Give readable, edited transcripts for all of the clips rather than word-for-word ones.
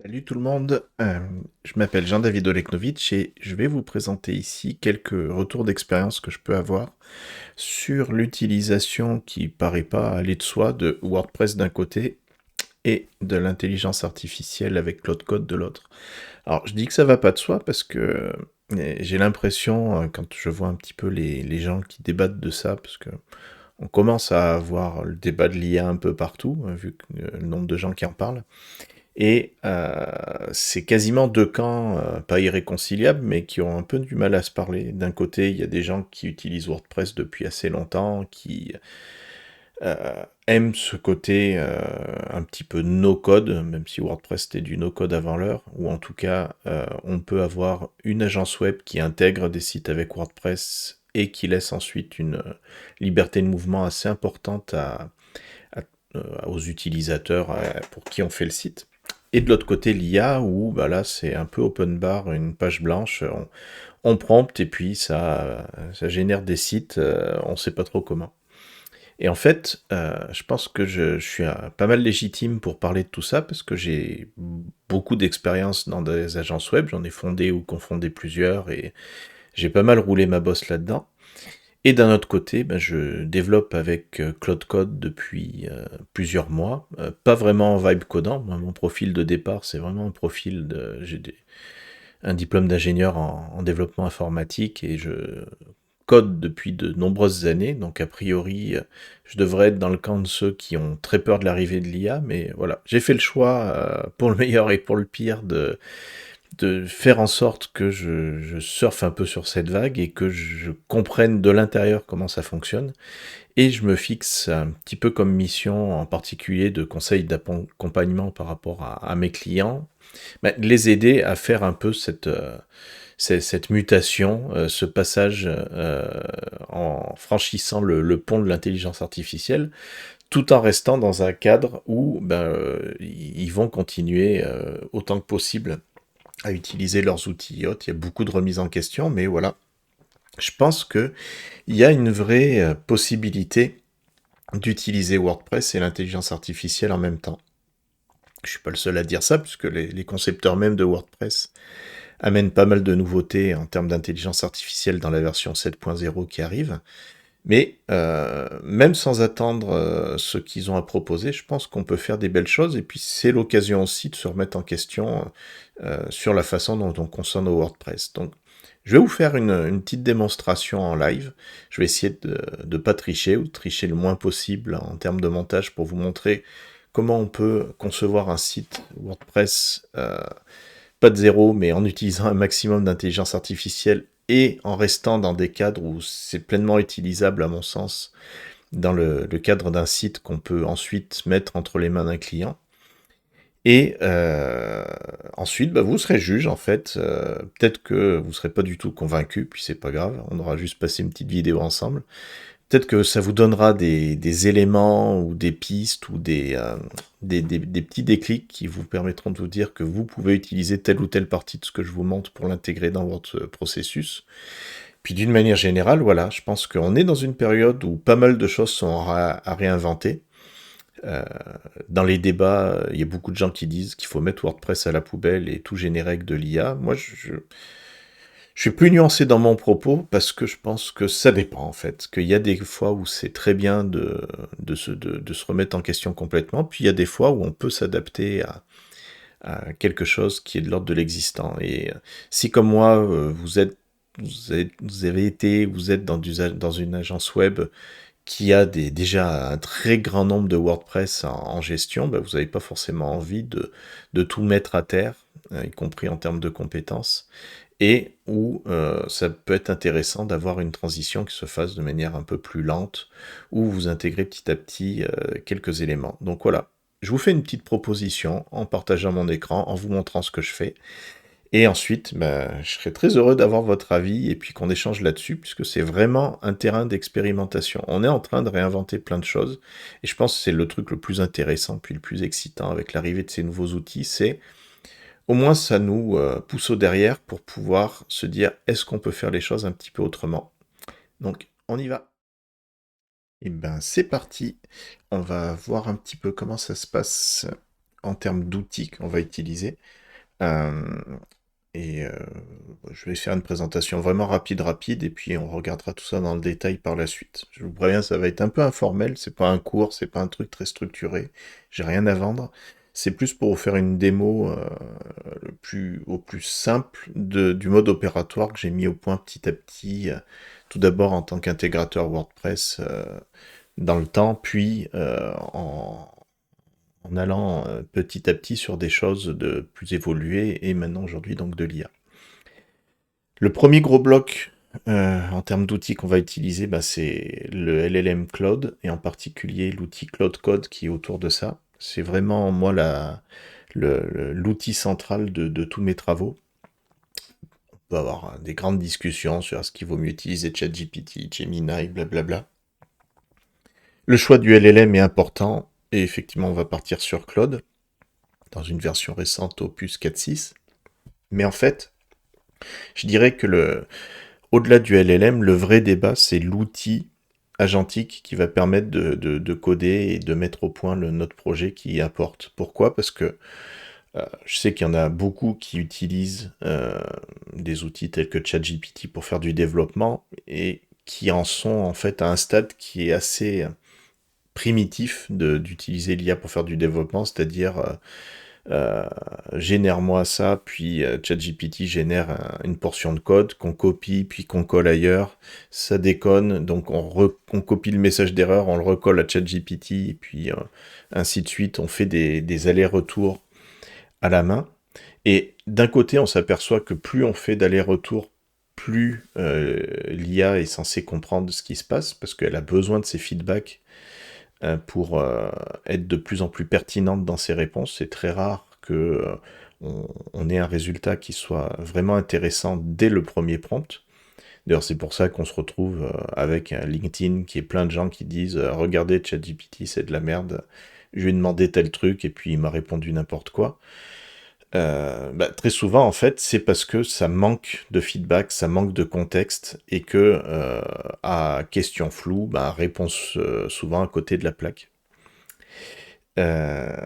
Salut tout le monde, je m'appelle Jean-David Oleknovitch et je vais vous présenter ici quelques retours d'expérience que je peux avoir sur l'utilisation qui paraît pas aller de soi de WordPress d'un côté et de l'intelligence artificielle avec Claude Code de l'autre. Alors je dis que ça va pas de soi parce que j'ai l'impression, quand je vois un petit peu les gens qui débattent de ça, parce que on commence à avoir le débat de l'IA un peu partout, vu que, le nombre de gens qui en parlent. Et c'est quasiment deux camps, pas irréconciliables, mais qui ont un peu du mal à se parler. D'un côté, il y a des gens qui utilisent WordPress depuis assez longtemps, qui aiment ce côté un petit peu no-code, même si WordPress était du no-code avant l'heure, ou en tout cas, on peut avoir une agence web qui intègre des sites avec WordPress et qui laisse ensuite une liberté de mouvement assez importante à- aux utilisateurs pour qui on fait le site. Et de l'autre côté, l'IA, où bah là, c'est un peu open bar, une page blanche, on prompte et puis ça génère des sites, on ne sait pas trop comment. Et en fait, je pense que je suis pas mal légitime pour parler de tout ça parce que j'ai beaucoup d'expérience dans des agences web, j'en ai fondé ou confondé plusieurs et j'ai pas mal roulé ma bosse là-dedans. Et d'un autre côté, ben, je développe avec Claude Code depuis plusieurs mois. Pas vraiment en vibe codant. Moi, mon profil de départ, c'est vraiment un profil de. Un diplôme d'ingénieur en développement informatique et je code depuis de nombreuses années. Donc, a priori, je devrais être dans le camp de ceux qui ont très peur de l'arrivée de l'IA. Mais voilà, j'ai fait le choix, pour le meilleur et pour le pire, de faire en sorte que je surfe un peu sur cette vague et que je comprenne de l'intérieur comment ça fonctionne. Et je me fixe un petit peu comme mission en particulier de conseil d'accompagnement par rapport à mes clients, bah, de les aider à faire un peu cette mutation, ce passage en franchissant le pont de l'intelligence artificielle, tout en restant dans un cadre où ben, ils vont continuer autant que possible à utiliser leurs outils IoT. Il y a beaucoup de remises en question, mais voilà. Je pense que il y a une vraie possibilité d'utiliser WordPress et l'intelligence artificielle en même temps. Je suis pas le seul à dire ça, puisque les concepteurs même de WordPress amènent pas mal de nouveautés en termes d'intelligence artificielle dans la version 7.0 qui arrive. Mais même sans attendre ce qu'ils ont à proposer, je pense qu'on peut faire des belles choses. Et puis c'est l'occasion aussi de se remettre en question sur la façon dont on consomme nos WordPress. Donc je vais vous faire une petite démonstration en live. Je vais essayer de ne pas tricher ou de tricher le moins possible en termes de montage pour vous montrer comment on peut concevoir un site WordPress, pas de zéro, mais en utilisant un maximum d'intelligence artificielle et en restant dans des cadres où c'est pleinement utilisable à mon sens dans le cadre d'un site qu'on peut ensuite mettre entre les mains d'un client. Et ensuite, bah, vous serez juge en fait. Peut-être que vous ne serez pas du tout convaincu, puis c'est pas grave, on aura juste passé une petite vidéo ensemble. Peut-être que ça vous donnera des éléments ou des pistes ou des petits déclics qui vous permettront de vous dire que vous pouvez utiliser telle ou telle partie de ce que je vous montre pour l'intégrer dans votre processus. Puis d'une manière générale, voilà, je pense qu'on est dans une période où pas mal de choses sont à réinventer. Euh, dans les débats, il y a beaucoup de gens qui disent qu'il faut mettre WordPress à la poubelle et tout générer avec de l'IA. Moi, je suis plus nuancé dans mon propos parce que je pense que ça dépend en fait. Qu'il y a des fois où c'est très bien de se remettre en question complètement, puis il y a des fois où on peut s'adapter à quelque chose qui est de l'ordre de l'existant. Et si comme moi, vous avez été, vous êtes dans une agence web qui a déjà un très grand nombre de WordPress en gestion, bah, vous n'avez pas forcément envie de tout mettre à terre, y compris en termes de compétences, et où ça peut être intéressant d'avoir une transition qui se fasse de manière un peu plus lente, où vous intégrez petit à petit quelques éléments. Donc voilà, je vous fais une petite proposition en partageant mon écran, en vous montrant ce que je fais, et ensuite, bah, je serais très heureux d'avoir votre avis et puis qu'on échange là-dessus, puisque c'est vraiment un terrain d'expérimentation. On est en train de réinventer plein de choses, et je pense que c'est le truc le plus intéressant, puis le plus excitant avec l'arrivée de ces nouveaux outils, c'est au moins ça nous pousse au derrière pour pouvoir se dire est-ce qu'on peut faire les choses un petit peu autrement. Donc, on y va. Et ben, c'est parti. On va voir un petit peu comment ça se passe. en termes d'outils qu'on va utiliser. Euh, et je vais faire une présentation vraiment rapide, et puis on regardera tout ça dans le détail par la suite. Je vous préviens, ça va être un peu informel, c'est pas un cours, c'est pas un truc très structuré, j'ai rien à vendre. C'est plus pour vous faire une démo au plus simple du mode opératoire que j'ai mis au point petit à petit, tout d'abord en tant qu'intégrateur WordPress dans le temps, puis en allant petit à petit sur des choses de plus évoluées, et maintenant aujourd'hui donc de l'IA. Le premier gros bloc en termes d'outils qu'on va utiliser, bah, c'est le LLM Cloud, et en particulier l'outil Cloud Code qui est autour de ça. C'est vraiment, moi, l'outil central de tous mes travaux. On peut avoir des grandes discussions sur ce qu'il vaut mieux utiliser ChatGPT, Gemini, blablabla. Le choix du LLM est important, et effectivement, on va partir sur Claude, dans une version récente Opus 4.6. Mais en fait, je dirais que au-delà du LLM, le vrai débat, c'est l'outil agentique qui va permettre de coder et de mettre au point notre projet qui apporte. Pourquoi? Parce que je sais qu'il y en a beaucoup qui utilisent des outils tels que ChatGPT pour faire du développement, et qui en sont en fait à un stade qui est assez primitif d'utiliser l'IA pour faire du développement, c'est-à-dire génère-moi ça, puis ChatGPT génère une portion de code qu'on copie, puis qu'on colle ailleurs, ça déconne, donc on copie le message d'erreur, on le recolle à ChatGPT, et puis ainsi de suite, on fait des allers-retours à la main. Et d'un côté, on s'aperçoit que plus on fait d'allers-retours, plus l'IA est censée comprendre ce qui se passe, parce qu'elle a besoin de ces feedbacks pour être de plus en plus pertinente dans ses réponses. C'est très rare que on ait un résultat qui soit vraiment intéressant dès le premier prompt. D'ailleurs, c'est pour ça qu'on se retrouve avec un LinkedIn qui est plein de gens qui disent regardez, ChatGPT, c'est de la merde. Je lui ai demandé tel truc et puis il m'a répondu n'importe quoi. Très souvent, en fait, c'est parce que ça manque de feedback, ça manque de contexte, et que à question floue, réponse souvent à côté de la plaque. Euh,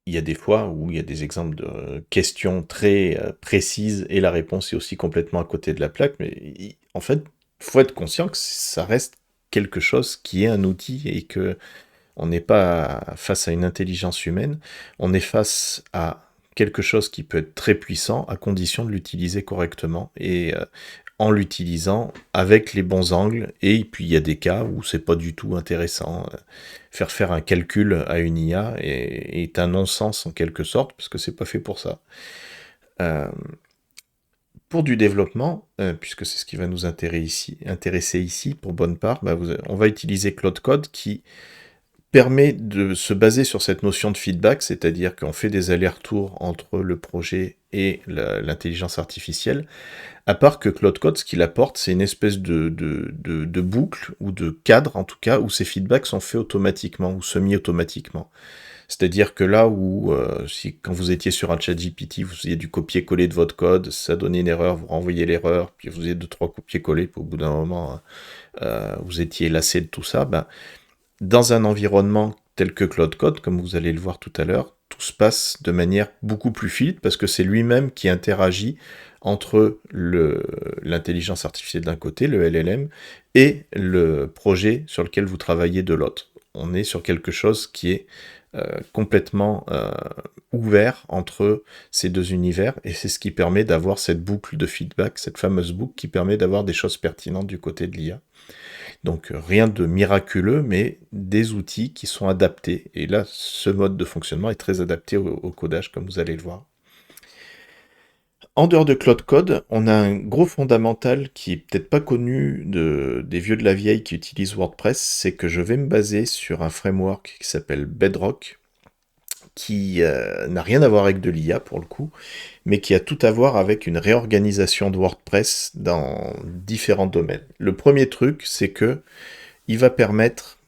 Il y a des fois où il y a des exemples de questions très précises et la réponse est aussi complètement à côté de la plaque, mais en fait, faut être conscient que ça reste quelque chose qui est un outil, et que on n'est pas face à une intelligence humaine, on est face à quelque chose qui peut être très puissant à condition de l'utiliser correctement, et en l'utilisant avec les bons angles. Et puis il y a des cas où c'est pas du tout intéressant. Faire un calcul à une IA est un non-sens en quelque sorte, parce que c'est pas fait pour ça. Euh, pour du développement, puisque c'est ce qui va nous intéresser ici pour bonne part, on va utiliser Cloud Code, qui permet de se baser sur cette notion de feedback, c'est-à-dire qu'on fait des allers-retours entre le projet et l'intelligence artificielle, à part que Cloud Code, ce qu'il apporte, c'est une espèce de boucle, ou de cadre en tout cas, où ces feedbacks sont faits automatiquement, ou semi-automatiquement. C'est-à-dire que là où, si quand vous étiez sur un ChatGPT, vous faisiez du copier-coller de votre code, ça donnait une erreur, vous renvoyez l'erreur, puis vous faisiez 2-3 copier-coller, puis au bout d'un moment, vous étiez lassé de tout ça, dans un environnement tel que Cloud Code, comme vous allez le voir tout à l'heure, tout se passe de manière beaucoup plus fluide, parce que c'est lui-même qui interagit entre l'intelligence artificielle d'un côté, le LLM, et le projet sur lequel vous travaillez de l'autre. On est sur quelque chose qui est complètement ouvert entre ces deux univers, et c'est ce qui permet d'avoir cette boucle de feedback, cette fameuse boucle qui permet d'avoir des choses pertinentes du côté de l'IA. Donc rien de miraculeux, mais des outils qui sont adaptés. Et là, ce mode de fonctionnement est très adapté au codage, comme vous allez le voir. En dehors de Cloud Code, on a un gros fondamental qui est peut-être pas connu des vieux de la vieille qui utilisent WordPress, c'est que je vais me baser sur un framework qui s'appelle Bedrock, qui n'a rien à voir avec de l'IA pour le coup, mais qui a tout à voir avec une réorganisation de WordPress dans différents domaines. Le premier truc, c'est que il va permettre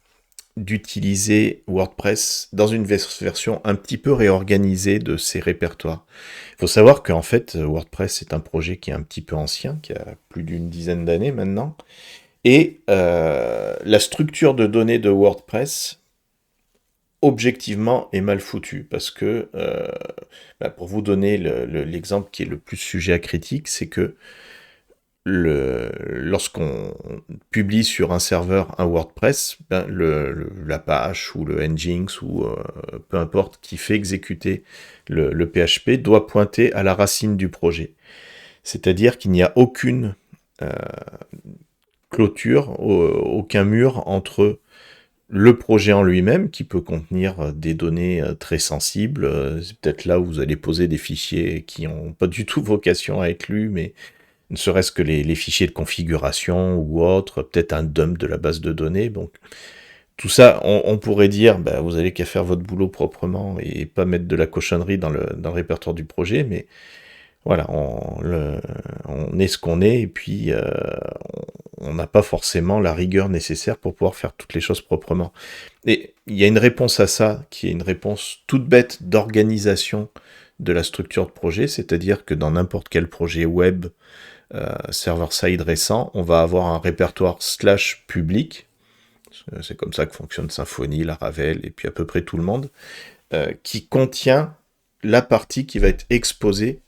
d'utiliser WordPress dans une version un petit peu réorganisée de ses répertoires. Il faut savoir qu'en fait, WordPress est un projet qui est un petit peu ancien, qui a plus d'une dizaine d'années maintenant, et la structure de données de WordPress objectivement est mal foutu, parce que, pour vous donner l'exemple qui est le plus sujet à critique, c'est que lorsqu'on publie sur un serveur un WordPress, l'Apache ou le Nginx ou peu importe qui fait exécuter le PHP doit pointer à la racine du projet. C'est-à-dire qu'il n'y a aucune clôture, aucun mur entre le projet en lui-même, qui peut contenir des données très sensibles. C'est peut-être là où vous allez poser des fichiers qui n'ont pas du tout vocation à être lus, mais ne serait-ce que les fichiers de configuration ou autres, peut-être un dump de la base de données. Donc, tout ça, on pourrait dire, vous avez qu'à faire votre boulot proprement et pas mettre de la cochonnerie dans le répertoire du projet, mais voilà, on est ce qu'on est, et puis on n'a pas forcément la rigueur nécessaire pour pouvoir faire toutes les choses proprement. Et il y a une réponse à ça, qui est une réponse toute bête d'organisation de la structure de projet, c'est-à-dire que dans n'importe quel projet web, server-side récent, on va avoir un répertoire / public, c'est comme ça que fonctionne Symfony, Laravel, et puis à peu près tout le monde, qui contient la partie qui va être exposée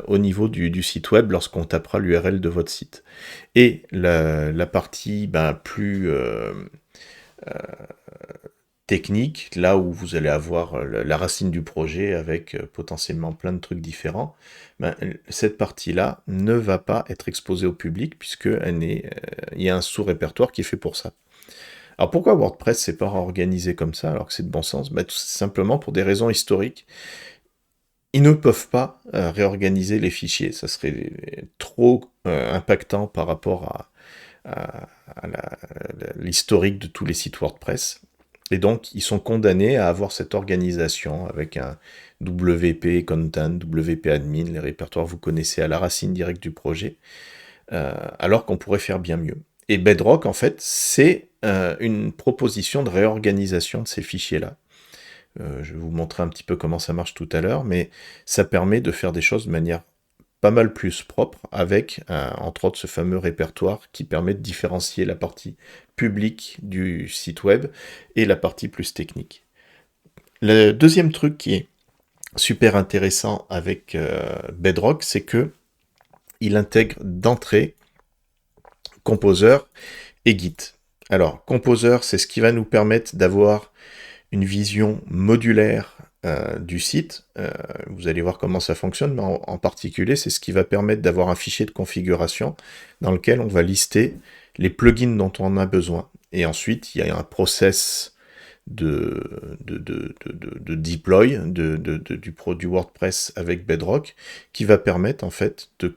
au niveau du site web lorsqu'on tapera l'URL de votre site. Et la partie plus technique, là où vous allez avoir la racine du projet avec potentiellement plein de trucs différents, cette partie-là ne va pas être exposée au public puisque il y a un sous-répertoire qui est fait pour ça. Alors pourquoi WordPress c'est pas organisé comme ça alors que c'est de bon sens? Tout simplement pour des raisons historiques. Ils ne peuvent pas réorganiser les fichiers, ça serait trop impactant par rapport à l'historique de tous les sites WordPress. Et donc, ils sont condamnés à avoir cette organisation avec un WP Content, WP Admin, les répertoires vous connaissez à la racine directe du projet, alors qu'on pourrait faire bien mieux. Et Bedrock, en fait, c'est une proposition de réorganisation de ces fichiers-là. Je vais vous montrer un petit peu comment ça marche tout à l'heure, mais ça permet de faire des choses de manière pas mal plus propre, avec entre autres ce fameux répertoire qui permet de différencier la partie publique du site web et la partie plus technique. Le deuxième truc qui est super intéressant avec Bedrock, c'est que il intègre d'entrée Composer et Git. Alors, Composer, c'est ce qui va nous permettre d'avoir une vision modulaire du site. Vous allez voir comment ça fonctionne, mais en particulier, c'est ce qui va permettre d'avoir un fichier de configuration dans lequel on va lister les plugins dont on a besoin. Et ensuite, il y a un process de deploy du WordPress avec Bedrock qui va permettre en fait de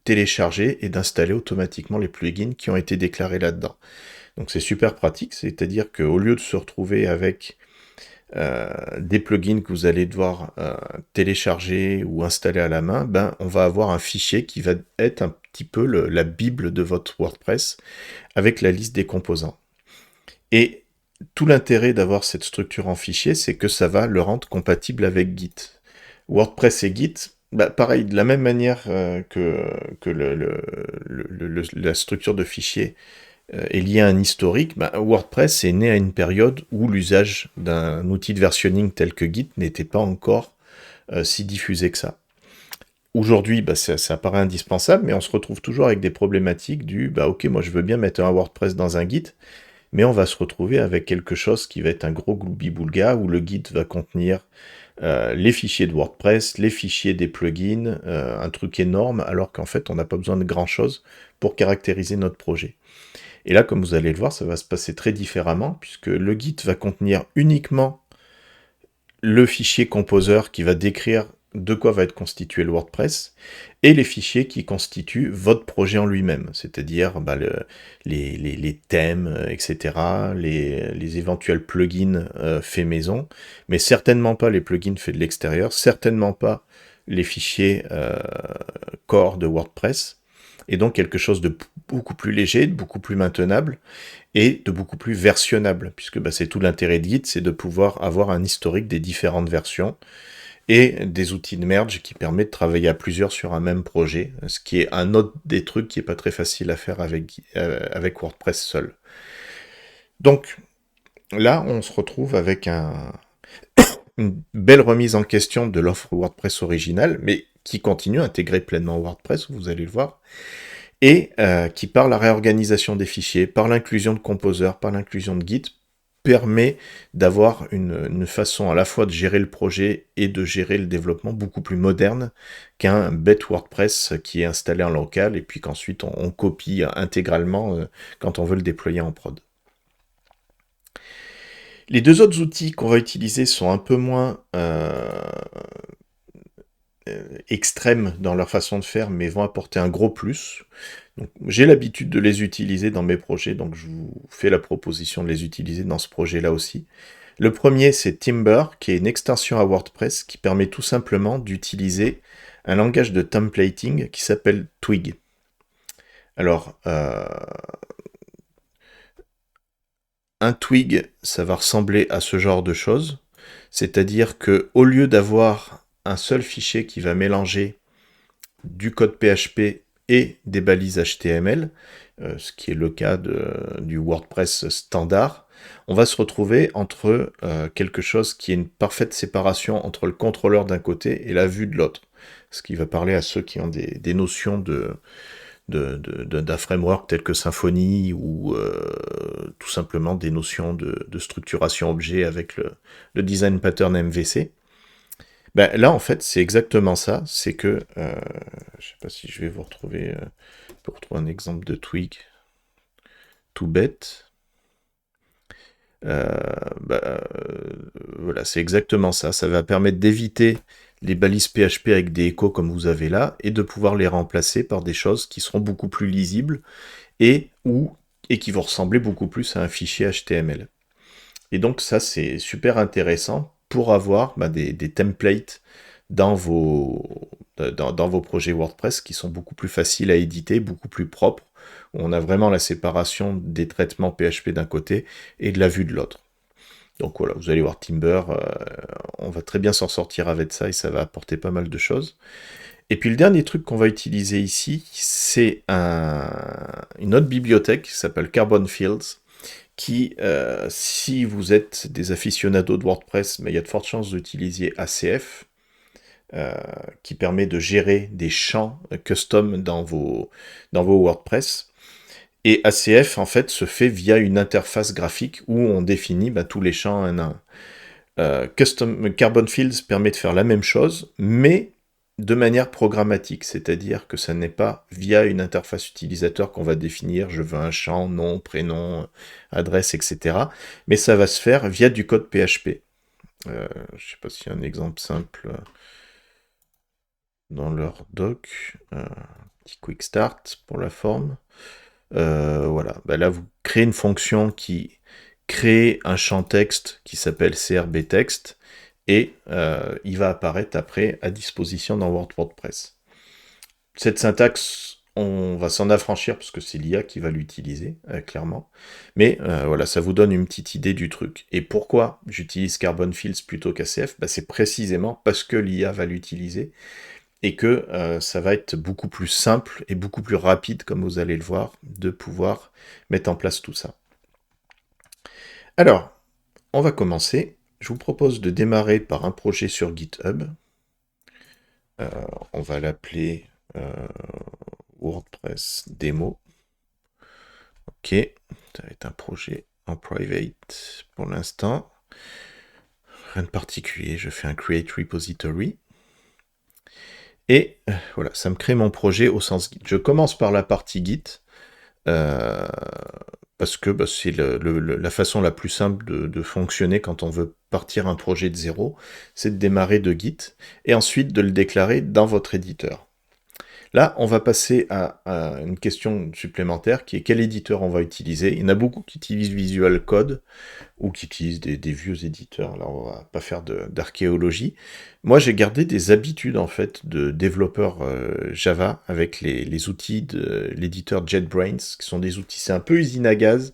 télécharger et d'installer automatiquement les plugins qui ont été déclarés là-dedans. Donc c'est super pratique, c'est-à-dire qu'au lieu de se retrouver avec des plugins que vous allez devoir télécharger ou installer à la main, on va avoir un fichier qui va être un petit peu la bible de votre WordPress avec la liste des composants. Et tout l'intérêt d'avoir cette structure en fichier, c'est que ça va le rendre compatible avec Git. WordPress et Git, pareil, de la même manière que la structure de fichier est lié à un historique, WordPress est né à une période où l'usage d'un outil de versionning tel que Git n'était pas encore si diffusé que ça. Aujourd'hui, ça paraît indispensable, mais on se retrouve toujours avec des problématiques du ok, moi je veux bien mettre un WordPress dans un Git, mais on va se retrouver avec quelque chose qui va être un gros gloubi-boulga où le Git va contenir les fichiers de WordPress, les fichiers des plugins, un truc énorme, alors qu'en fait on n'a pas besoin de grand chose pour caractériser notre projet. Et là, comme vous allez le voir, ça va se passer très différemment, puisque le Git va contenir uniquement le fichier Composer qui va décrire de quoi va être constitué le WordPress, et les fichiers qui constituent votre projet en lui-même, c'est-à-dire les thèmes, etc., les éventuels plugins faits maison, mais certainement pas les plugins faits de l'extérieur, certainement pas les fichiers core de WordPress, et donc quelque chose de beaucoup plus léger, de beaucoup plus maintenable, et de beaucoup plus versionnable, puisque c'est tout l'intérêt de Git, c'est de pouvoir avoir un historique des différentes versions, et des outils de merge qui permettent de travailler à plusieurs sur un même projet, ce qui est un autre des trucs qui n'est pas très facile à faire avec WordPress seul. Donc, là, on se retrouve avec une belle remise en question de l'offre WordPress originale, mais qui continue à intégrer pleinement WordPress, vous allez le voir, et qui, par la réorganisation des fichiers, par l'inclusion de Composer, par l'inclusion de Git, permet d'avoir une façon à la fois de gérer le projet et de gérer le développement beaucoup plus moderne qu'un bête WordPress qui est installé en local et puis qu'ensuite on copie intégralement quand on veut le déployer en prod. Les deux autres outils qu'on va utiliser sont un peu moins extrêmes dans leur façon de faire, mais vont apporter un gros plus. Donc, j'ai l'habitude de les utiliser dans mes projets, donc je vous fais la proposition de les utiliser dans ce projet-là aussi. Le premier, c'est Timber, qui est une extension à WordPress qui permet tout simplement d'utiliser un langage de templating qui s'appelle Twig. Alors, un Twig, ça va ressembler à ce genre de choses, c'est-à-dire que au lieu d'avoir un seul fichier qui va mélanger du code PHP et des balises HTML, ce qui est le cas du WordPress standard, on va se retrouver entre quelque chose qui est une parfaite séparation entre le contrôleur d'un côté et la vue de l'autre. Ce qui va parler à ceux qui ont des notions d'un framework tel que Symfony ou tout simplement des notions de structuration objet avec le design pattern MVC. Ben, là, en fait, c'est exactement ça. C'est que, je sais pas si je vais vous retrouver, pour retrouver un exemple de Twig tout bête. Voilà, c'est exactement ça. Ça va permettre d'éviter les balises PHP avec des échos comme vous avez là, et de pouvoir les remplacer par des choses qui seront beaucoup plus lisibles et qui vont ressembler beaucoup plus à un fichier HTML. Et donc ça, c'est super intéressant pour avoir des templates dans vos projets WordPress qui sont beaucoup plus faciles à éditer, beaucoup plus propres, où on a vraiment la séparation des traitements PHP d'un côté et de la vue de l'autre. Donc voilà, vous allez voir Timber, on va très bien s'en sortir avec ça et ça va apporter pas mal de choses. Et puis le dernier truc qu'on va utiliser ici, c'est une autre bibliothèque qui s'appelle Carbon Fields, qui, si vous êtes des aficionados de WordPress, mais il y a de fortes chances d'utiliser ACF, qui permet de gérer des champs custom dans vos WordPress. Et ACF, en fait, se fait via une interface graphique où on définit tous les champs un à un. Custom Carbon Fields permet de faire la même chose, mais de manière programmatique, c'est-à-dire que ça n'est pas via une interface utilisateur qu'on va définir, je veux un champ, nom, prénom, adresse, etc. Mais ça va se faire via du code PHP. Je ne sais pas s'il y a un exemple simple dans leur doc. Petit quick start pour la forme. Voilà, là vous créez une fonction qui crée un champ texte qui s'appelle CRBText et il va apparaître après à disposition dans WordPress. Cette syntaxe, on va s'en affranchir parce que c'est l'IA qui va l'utiliser, clairement. Mais voilà, ça vous donne une petite idée du truc. Et pourquoi j'utilise Carbon Fields plutôt qu'ACF ? C'est précisément parce que l'IA va l'utiliser et que ça va être beaucoup plus simple et beaucoup plus rapide, comme vous allez le voir, de pouvoir mettre en place tout ça. Alors, on va commencer. Je vous propose de démarrer par un projet sur GitHub. On va l'appeler WordPress Demo. Ok, ça va être un projet en private pour l'instant. Rien de particulier, je fais un Create Repository. Et voilà, ça me crée mon projet au sens Git. Je commence par la partie Git, parce que c'est la façon la plus simple de fonctionner quand on veut partir un projet de zéro, c'est de démarrer de Git, et ensuite de le déclarer dans votre éditeur. Là, on va passer à une question supplémentaire qui est quel éditeur on va utiliser. Il y en a beaucoup qui utilisent Visual Code ou qui utilisent des vieux éditeurs. Alors, on va pas faire d'archéologie. Moi, j'ai gardé des habitudes en fait de développeur Java avec les outils de l'éditeur JetBrains, qui sont des outils, c'est un peu usine à gaz,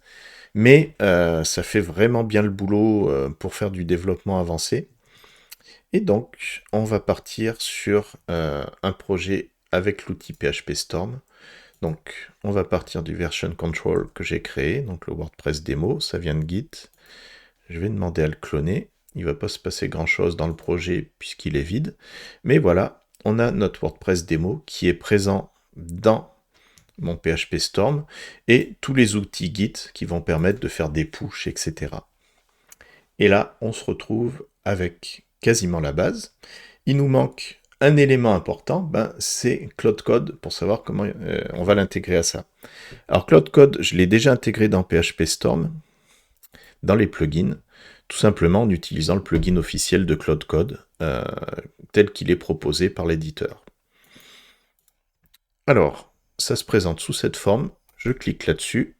mais ça fait vraiment bien le boulot pour faire du développement avancé. Et donc, on va partir sur un projet avec l'outil PHP Storm. Donc, on va partir du version control que j'ai créé, donc le WordPress démo, ça vient de Git. Je vais demander à le cloner. Il ne va pas se passer grand-chose dans le projet puisqu'il est vide. Mais voilà, on a notre WordPress démo qui est présent dans mon PHP Storm et tous les outils Git qui vont permettre de faire des push, etc. Et là, on se retrouve avec quasiment la base. Il nous manque un élément important, c'est Cloud Code pour savoir comment on va l'intégrer à ça. Alors Cloud Code, je l'ai déjà intégré dans PHP Storm, dans les plugins, tout simplement en utilisant le plugin officiel de Cloud Code, tel qu'il est proposé par l'éditeur. Alors, ça se présente sous cette forme, je clique là-dessus,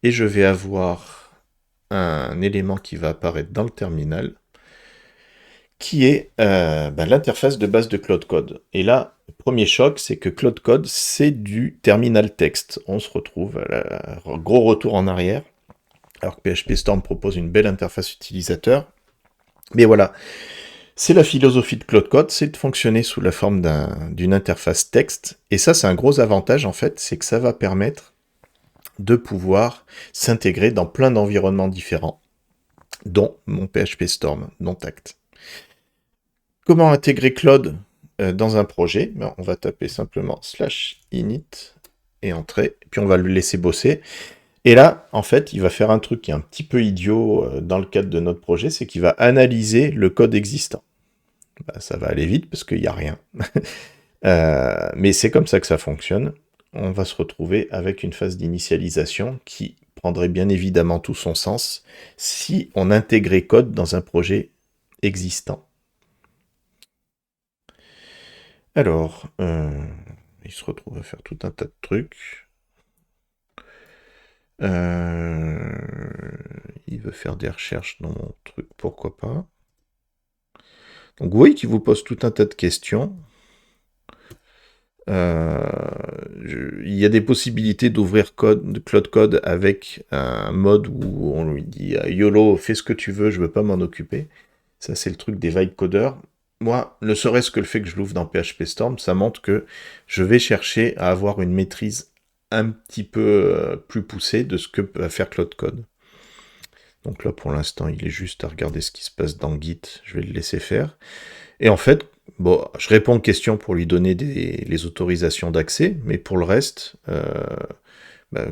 et je vais avoir un élément qui va apparaître dans le terminal, qui est l'interface de base de Cloud Code. Et là, le premier choc, c'est que Cloud Code, c'est du terminal texte. On se retrouve à gros retour en arrière, alors que PHP Storm propose une belle interface utilisateur. Mais voilà, c'est la philosophie de Cloud Code, c'est de fonctionner sous la forme d'une interface texte. Et ça, c'est un gros avantage, en fait, c'est que ça va permettre de pouvoir s'intégrer dans plein d'environnements différents, dont mon PHP Storm, dont Act. Comment intégrer Cloud dans un projet? On va taper simplement /init et entrer, puis on va le laisser bosser. Et là, en fait, il va faire un truc qui est un petit peu idiot dans le cadre de notre projet, c'est qu'il va analyser le code existant. Ça va aller vite parce qu'il n'y a rien. Mais c'est comme ça que ça fonctionne. On va se retrouver avec une phase d'initialisation qui prendrait bien évidemment tout son sens si on intégrait code dans un projet existant. Alors, il se retrouve à faire tout un tas de trucs. Il veut faire des recherches dans mon truc, pourquoi pas. Donc vous voyez qu'il vous pose tout un tas de questions. Il y a des possibilités d'ouvrir Cloud Code avec un mode où on lui dit YOLO, fais ce que tu veux, je veux pas m'en occuper. Ça, c'est le truc des vibe codeurs. Moi, ne serait-ce que le fait que je l'ouvre dans PHP Storm, ça montre que je vais chercher à avoir une maîtrise un petit peu plus poussée de ce que va faire Cloud Code. Donc là, pour l'instant, il est juste à regarder ce qui se passe dans Git. Je vais le laisser faire. Et en fait, bon, je réponds aux questions pour lui donner les autorisations d'accès, mais pour le reste,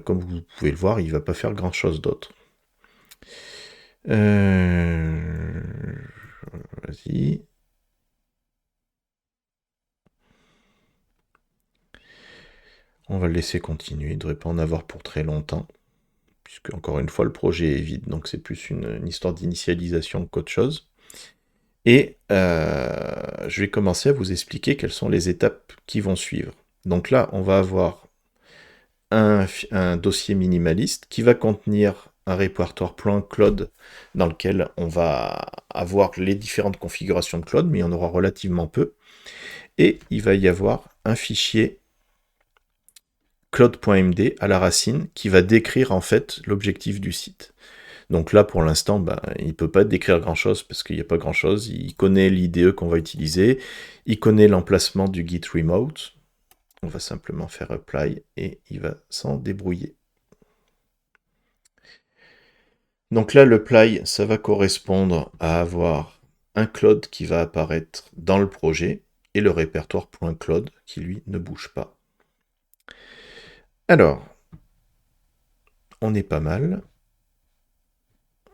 comme vous pouvez le voir, il ne va pas faire grand-chose d'autre. Vas-y. On va le laisser continuer, il ne devrait pas en avoir pour très longtemps, puisque, encore une fois, le projet est vide, donc c'est plus une histoire d'initialisation qu'autre chose. Et je vais commencer à vous expliquer quelles sont les étapes qui vont suivre. Donc là, on va avoir un dossier minimaliste qui va contenir un répertoire .cloud dans lequel on va avoir les différentes configurations de Cloud, mais il y en aura relativement peu. Et il va y avoir un fichier cloud.md à la racine qui va décrire en fait l'objectif du site. Donc là, pour l'instant, il ne peut pas décrire grand-chose parce qu'il n'y a pas grand-chose. Il connaît l'IDE qu'on va utiliser, il connaît l'emplacement du Git remote. On va simplement faire apply et il va s'en débrouiller. Donc là, le apply, ça va correspondre à avoir un Cloud qui va apparaître dans le projet et le répertoire .cloud qui, lui, ne bouge pas. Alors, on est pas mal.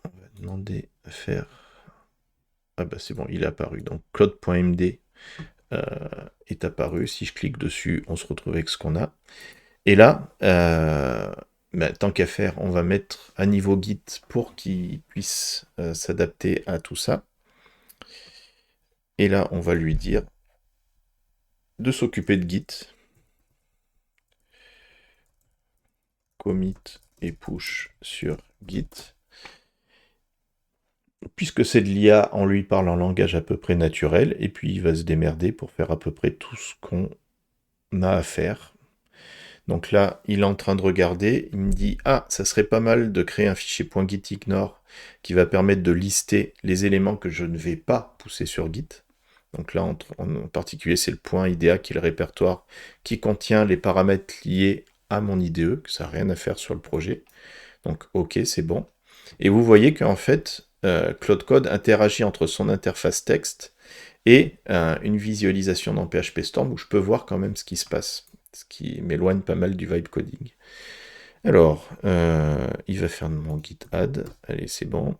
On va demander à faire... Ah c'est bon, il est apparu. Donc cloud.md est apparu. Si je clique dessus, on se retrouve avec ce qu'on a. Et là, tant qu'à faire, on va mettre à niveau Git pour qu'il puisse s'adapter à tout ça. Et là, on va lui dire de s'occuper de Git. Commit et push sur Git. Puisque c'est de l'IA, on lui parle en langage à peu près naturel, et puis il va se démerder pour faire à peu près tout ce qu'on a à faire. Donc là, il est en train de regarder, il me dit « Ah, ça serait pas mal de créer un fichier .gitignore qui va permettre de lister les éléments que je ne vais pas pousser sur Git. » Donc là, en particulier, c'est le point IDEA qui est le répertoire qui contient les paramètres liés à mon IDE, que ça n'a rien à faire sur le projet. Donc OK, c'est bon. Et vous voyez qu'en fait, Claude Code interagit entre son interface texte et une visualisation dans PHP Storm où je peux voir quand même ce qui se passe, ce qui m'éloigne pas mal du vibe coding. Alors, il va faire mon git add, allez c'est bon.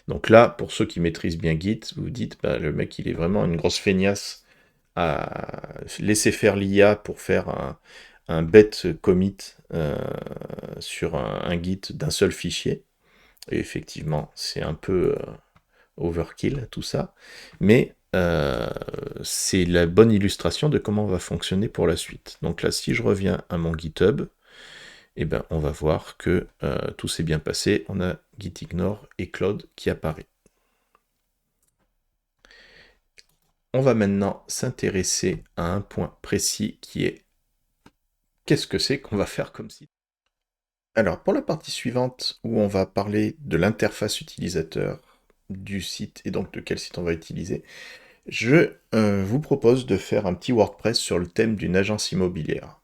Donc là, pour ceux qui maîtrisent bien Git, vous dites, bah, le mec il est vraiment une grosse feignasse à laisser faire l'IA pour faire un bête commit sur un Git d'un seul fichier. Et effectivement, c'est un peu overkill tout ça, mais c'est la bonne illustration de comment on va fonctionner pour la suite. Donc là, si je reviens à mon GitHub, eh ben, on va voir que tout s'est bien passé. On a gitignore et Claude qui apparaît. On va maintenant s'intéresser à un point précis qui est qu'est-ce que c'est qu'on va faire comme site. Alors, pour la partie suivante, où on va parler de l'interface utilisateur du site et donc de quel site on va utiliser, je vous propose de faire un petit WordPress sur le thème d'une agence immobilière.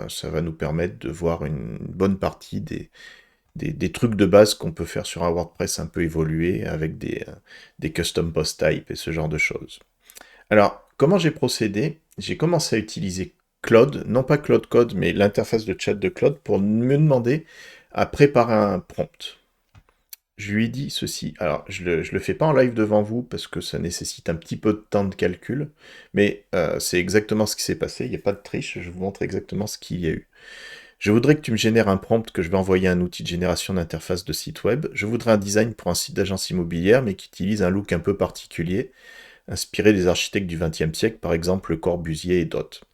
Ça va nous permettre de voir une bonne partie des trucs de base qu'on peut faire sur un WordPress un peu évolué avec des custom post type et ce genre de choses. Alors, comment j'ai procédé? J'ai commencé à utiliser Claude, non pas Claude Code, mais l'interface de chat de Claude pour me demander à préparer un prompt. Je lui ai dit ceci. Alors, je le fais pas en live devant vous parce que ça nécessite un petit peu de temps de calcul, mais c'est exactement ce qui s'est passé. Il n'y a pas de triche, je vous montre exactement ce qu'il y a eu. Je voudrais que tu me génères un prompt que je vais envoyer à un outil de génération d'interface de site web. Je voudrais un design pour un site d'agence immobilière, mais qui utilise un look un peu particulier, inspiré des architectes du XXe siècle, par exemple Le Corbusier et d'autres.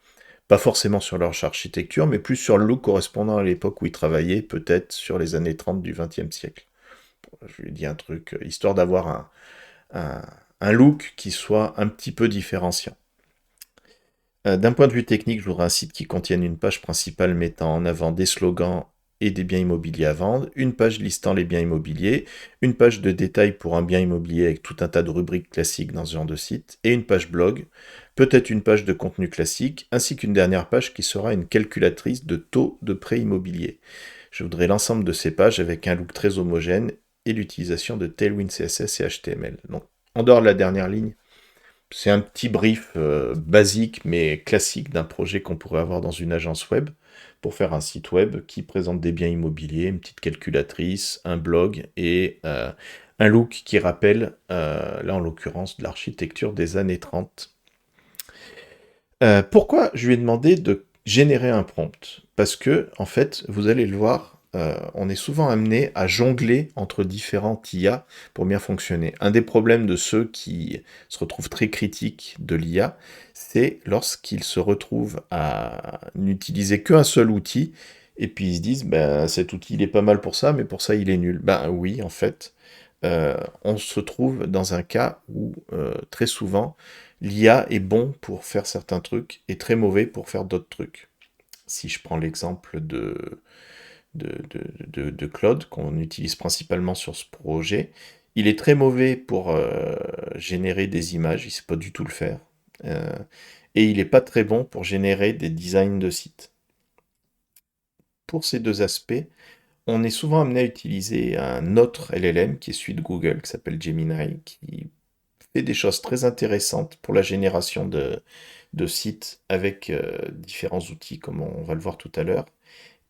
Pas forcément sur leur architecture, mais plus sur le look correspondant à l'époque où ils travaillaient, peut-être sur les années 30 du XXe siècle. Je lui ai dit un truc, histoire d'avoir un look qui soit un petit peu différenciant. D'un point de vue technique, je voudrais un site qui contienne une page principale mettant en avant des slogans et des biens immobiliers à vendre, une page listant les biens immobiliers, une page de détail pour un bien immobilier avec tout un tas de rubriques classiques dans ce genre de site, et une page blog, peut-être une page de contenu classique, ainsi qu'une dernière page qui sera une calculatrice de taux de prêt immobilier. Je voudrais l'ensemble de ces pages avec un look très homogène et l'utilisation de Tailwind CSS et HTML. Donc, en dehors de la dernière ligne, c'est un petit brief basique mais classique d'un projet qu'on pourrait avoir dans une agence web pour faire un site web qui présente des biens immobiliers, une petite calculatrice, un blog et un look qui rappelle, là en l'occurrence, de l'architecture des années 30. Pourquoi je lui ai demandé de générer un prompt? Parce que, en fait, vous allez le voir, on est souvent amené à jongler entre différentes IA pour bien fonctionner. Un des problèmes de ceux qui se retrouvent très critiques de l'IA, c'est lorsqu'ils se retrouvent à n'utiliser qu'un seul outil, et puis ils se disent, ben, cet outil il est pas mal pour ça, mais pour ça il est nul. Ben oui, en fait, on se trouve dans un cas où très souvent l'IA est bon pour faire certains trucs et très mauvais pour faire d'autres trucs. Si je prends l'exemple de Claude, qu'on utilise principalement sur ce projet, il est très mauvais pour générer des images, il ne sait pas du tout le faire. Euh, et il n'est pas très bon pour générer des designs de sites. Pour ces deux aspects, on est souvent amené à utiliser un autre LLM qui est celui de Google, qui s'appelle Gemini, qui fait des choses très intéressantes pour la génération de sites avec différents outils, comme on va le voir tout à l'heure.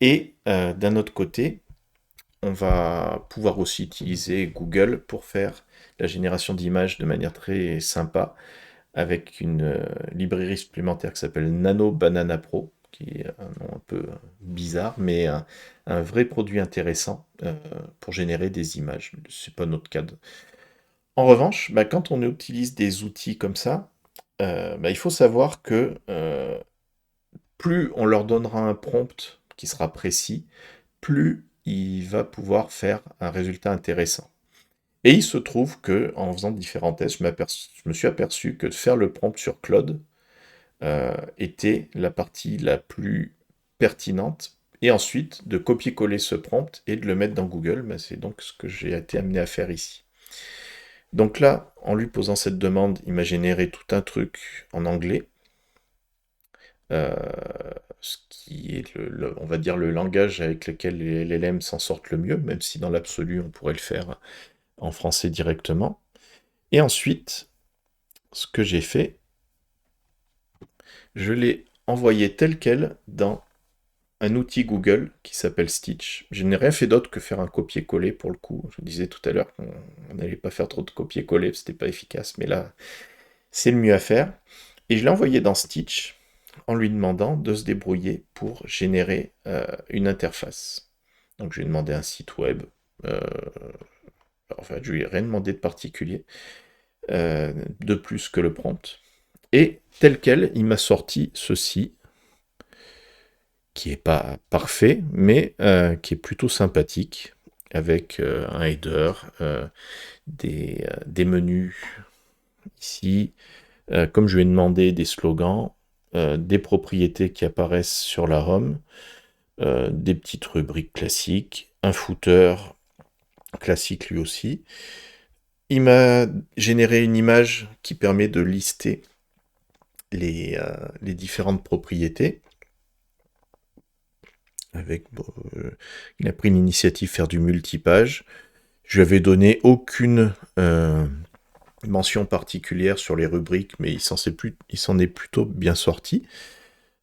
Et d'un autre côté, on va pouvoir aussi utiliser Google pour faire la génération d'images de manière très sympa, avec une librairie supplémentaire qui s'appelle Nano Banana Pro, qui est un nom un peu bizarre, mais un vrai produit intéressant pour générer des images. C'est pas notre cas. En revanche, bah, quand on utilise des outils comme ça, bah, il faut savoir que plus on leur donnera un prompt qui sera précis, plus il va pouvoir faire un résultat intéressant. Et il se trouve que, en faisant différents tests, je me suis aperçu que de faire le prompt sur Claude était la partie la plus pertinente. Et ensuite, de copier-coller ce prompt et de le mettre dans Google, bah, c'est donc ce que j'ai été amené à faire ici. Donc là, en lui posant cette demande, il m'a généré tout un truc en anglais. Euh, ce qui est, on va dire, le langage avec lequel les LLM s'en sortent le mieux, même si dans l'absolu, on pourrait le faire en français directement. Et ensuite, ce que j'ai fait, je l'ai envoyé tel quel dans un outil Google qui s'appelle Stitch. Je n'ai rien fait d'autre que faire un copier-coller pour le coup. Je disais tout à l'heure qu'on n'allait pas faire trop de copier-coller, c'était pas efficace, mais là, c'est le mieux à faire. Et je l'ai envoyé dans Stitch en lui demandant de se débrouiller pour générer une interface. Donc je lui ai demandé un site web. Euh, enfin, je lui ai rien demandé de particulier, de plus que le prompt. Et tel quel, il m'a sorti ceci, qui est pas parfait, mais qui est plutôt sympathique, avec un header, des menus ici, comme je lui ai demandé, des slogans, des propriétés qui apparaissent sur la home, des petites rubriques classiques, un footer classique lui aussi. Il m'a généré une image qui permet de lister les différentes propriétés. Il a pris l'initiative de faire du multipage. Je lui avais donné aucune mention particulière sur les rubriques, mais il s'en est plutôt bien sorti.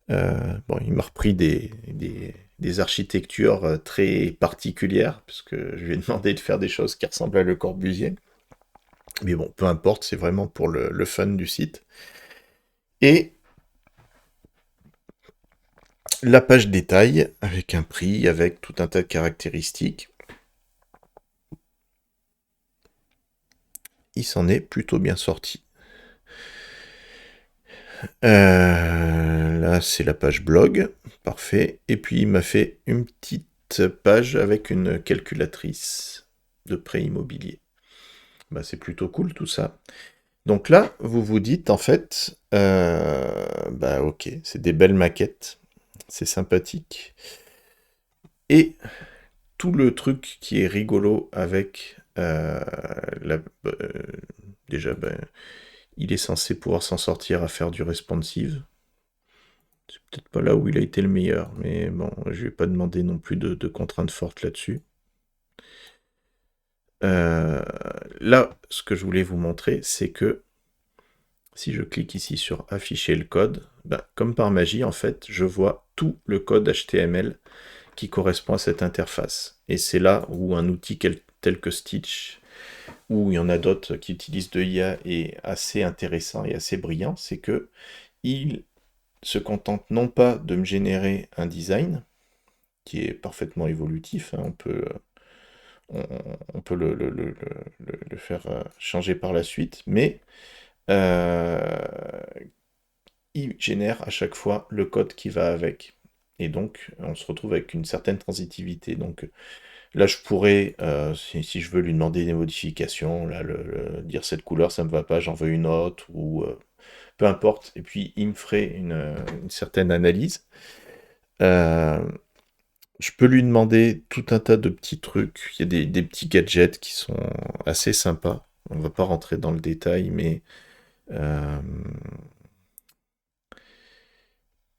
Il m'a repris des architectures très particulières, parce que je lui ai demandé de faire des choses qui ressemblent à Le Corbusier. Mais bon, peu importe, c'est vraiment pour le fun du site. Et la page détail, avec un prix, avec tout un tas de caractéristiques. Il s'en est plutôt bien sorti. Là, c'est la page blog. Parfait. Et puis, il m'a fait une petite page avec une calculatrice de prêt immobilier. Bah, c'est plutôt cool tout ça. Donc là, vous vous dites, en fait, bah ok, c'est des belles maquettes. C'est sympathique. Et tout le truc qui est rigolo avec déjà, ben, il est censé pouvoir s'en sortir à faire du responsive. C'est peut-être pas là où il a été le meilleur, mais bon, je vais pas demander non plus de contraintes fortes là-dessus. Là, ce que je voulais vous montrer, c'est que si je clique ici sur afficher le code, ben, comme par magie, en fait, je vois tout le code HTML qui correspond à cette interface. Et c'est là où un outil tel que Stitch, ou il y en a d'autres qui utilisent de l'IA, est assez intéressant et assez brillant, c'est que il se contente non pas de me générer un design, qui est parfaitement évolutif, hein, on peut le faire changer par la suite, mais euh, il génère à chaque fois le code qui va avec. Et donc, on se retrouve avec une certaine transitivité. Donc, là, je pourrais, si je veux lui demander des modifications, là, dire cette couleur, ça me va pas, j'en veux une autre, ou peu importe. Et puis, il me ferait une certaine analyse. Euh, je peux lui demander tout un tas de petits trucs. Il y a des petits gadgets qui sont assez sympas. On va pas rentrer dans le détail, mais euh,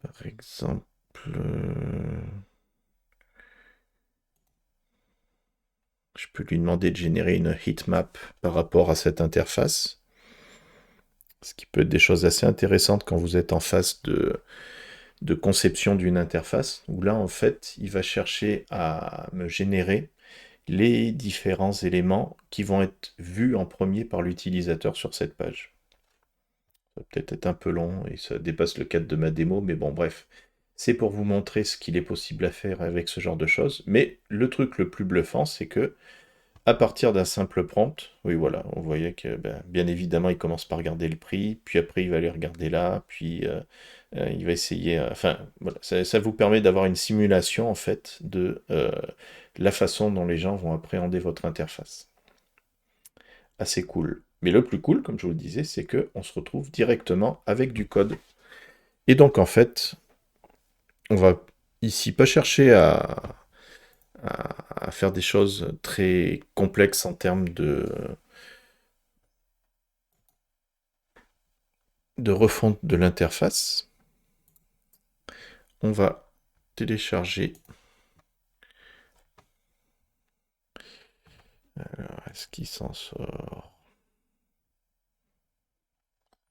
par exemple, je peux lui demander de générer une heatmap par rapport à cette interface. Ce qui peut être des choses assez intéressantes quand vous êtes en phase de conception d'une interface, où là, en fait, il va chercher à me générer les différents éléments qui vont être vus en premier par l'utilisateur sur cette page. Ça va peut-être être un peu long et ça dépasse le cadre de ma démo, mais bon, bref. C'est pour vous montrer ce qu'il est possible à faire avec ce genre de choses. Mais le truc le plus bluffant, c'est que à partir d'un simple prompt, oui voilà, on voyait que ben, bien évidemment il commence par regarder le prix, puis après il va aller regarder là, puis il va essayer. Enfin voilà, ça vous permet d'avoir une simulation en fait de la façon dont les gens vont appréhender votre interface. Assez cool. Mais le plus cool, comme je vous le disais, c'est que on se retrouve directement avec du code. Et donc en fait, on va ici pas chercher à faire des choses très complexes en termes de refonte de l'interface. on va télécharger. Alors, est-ce qu'il s'en sort?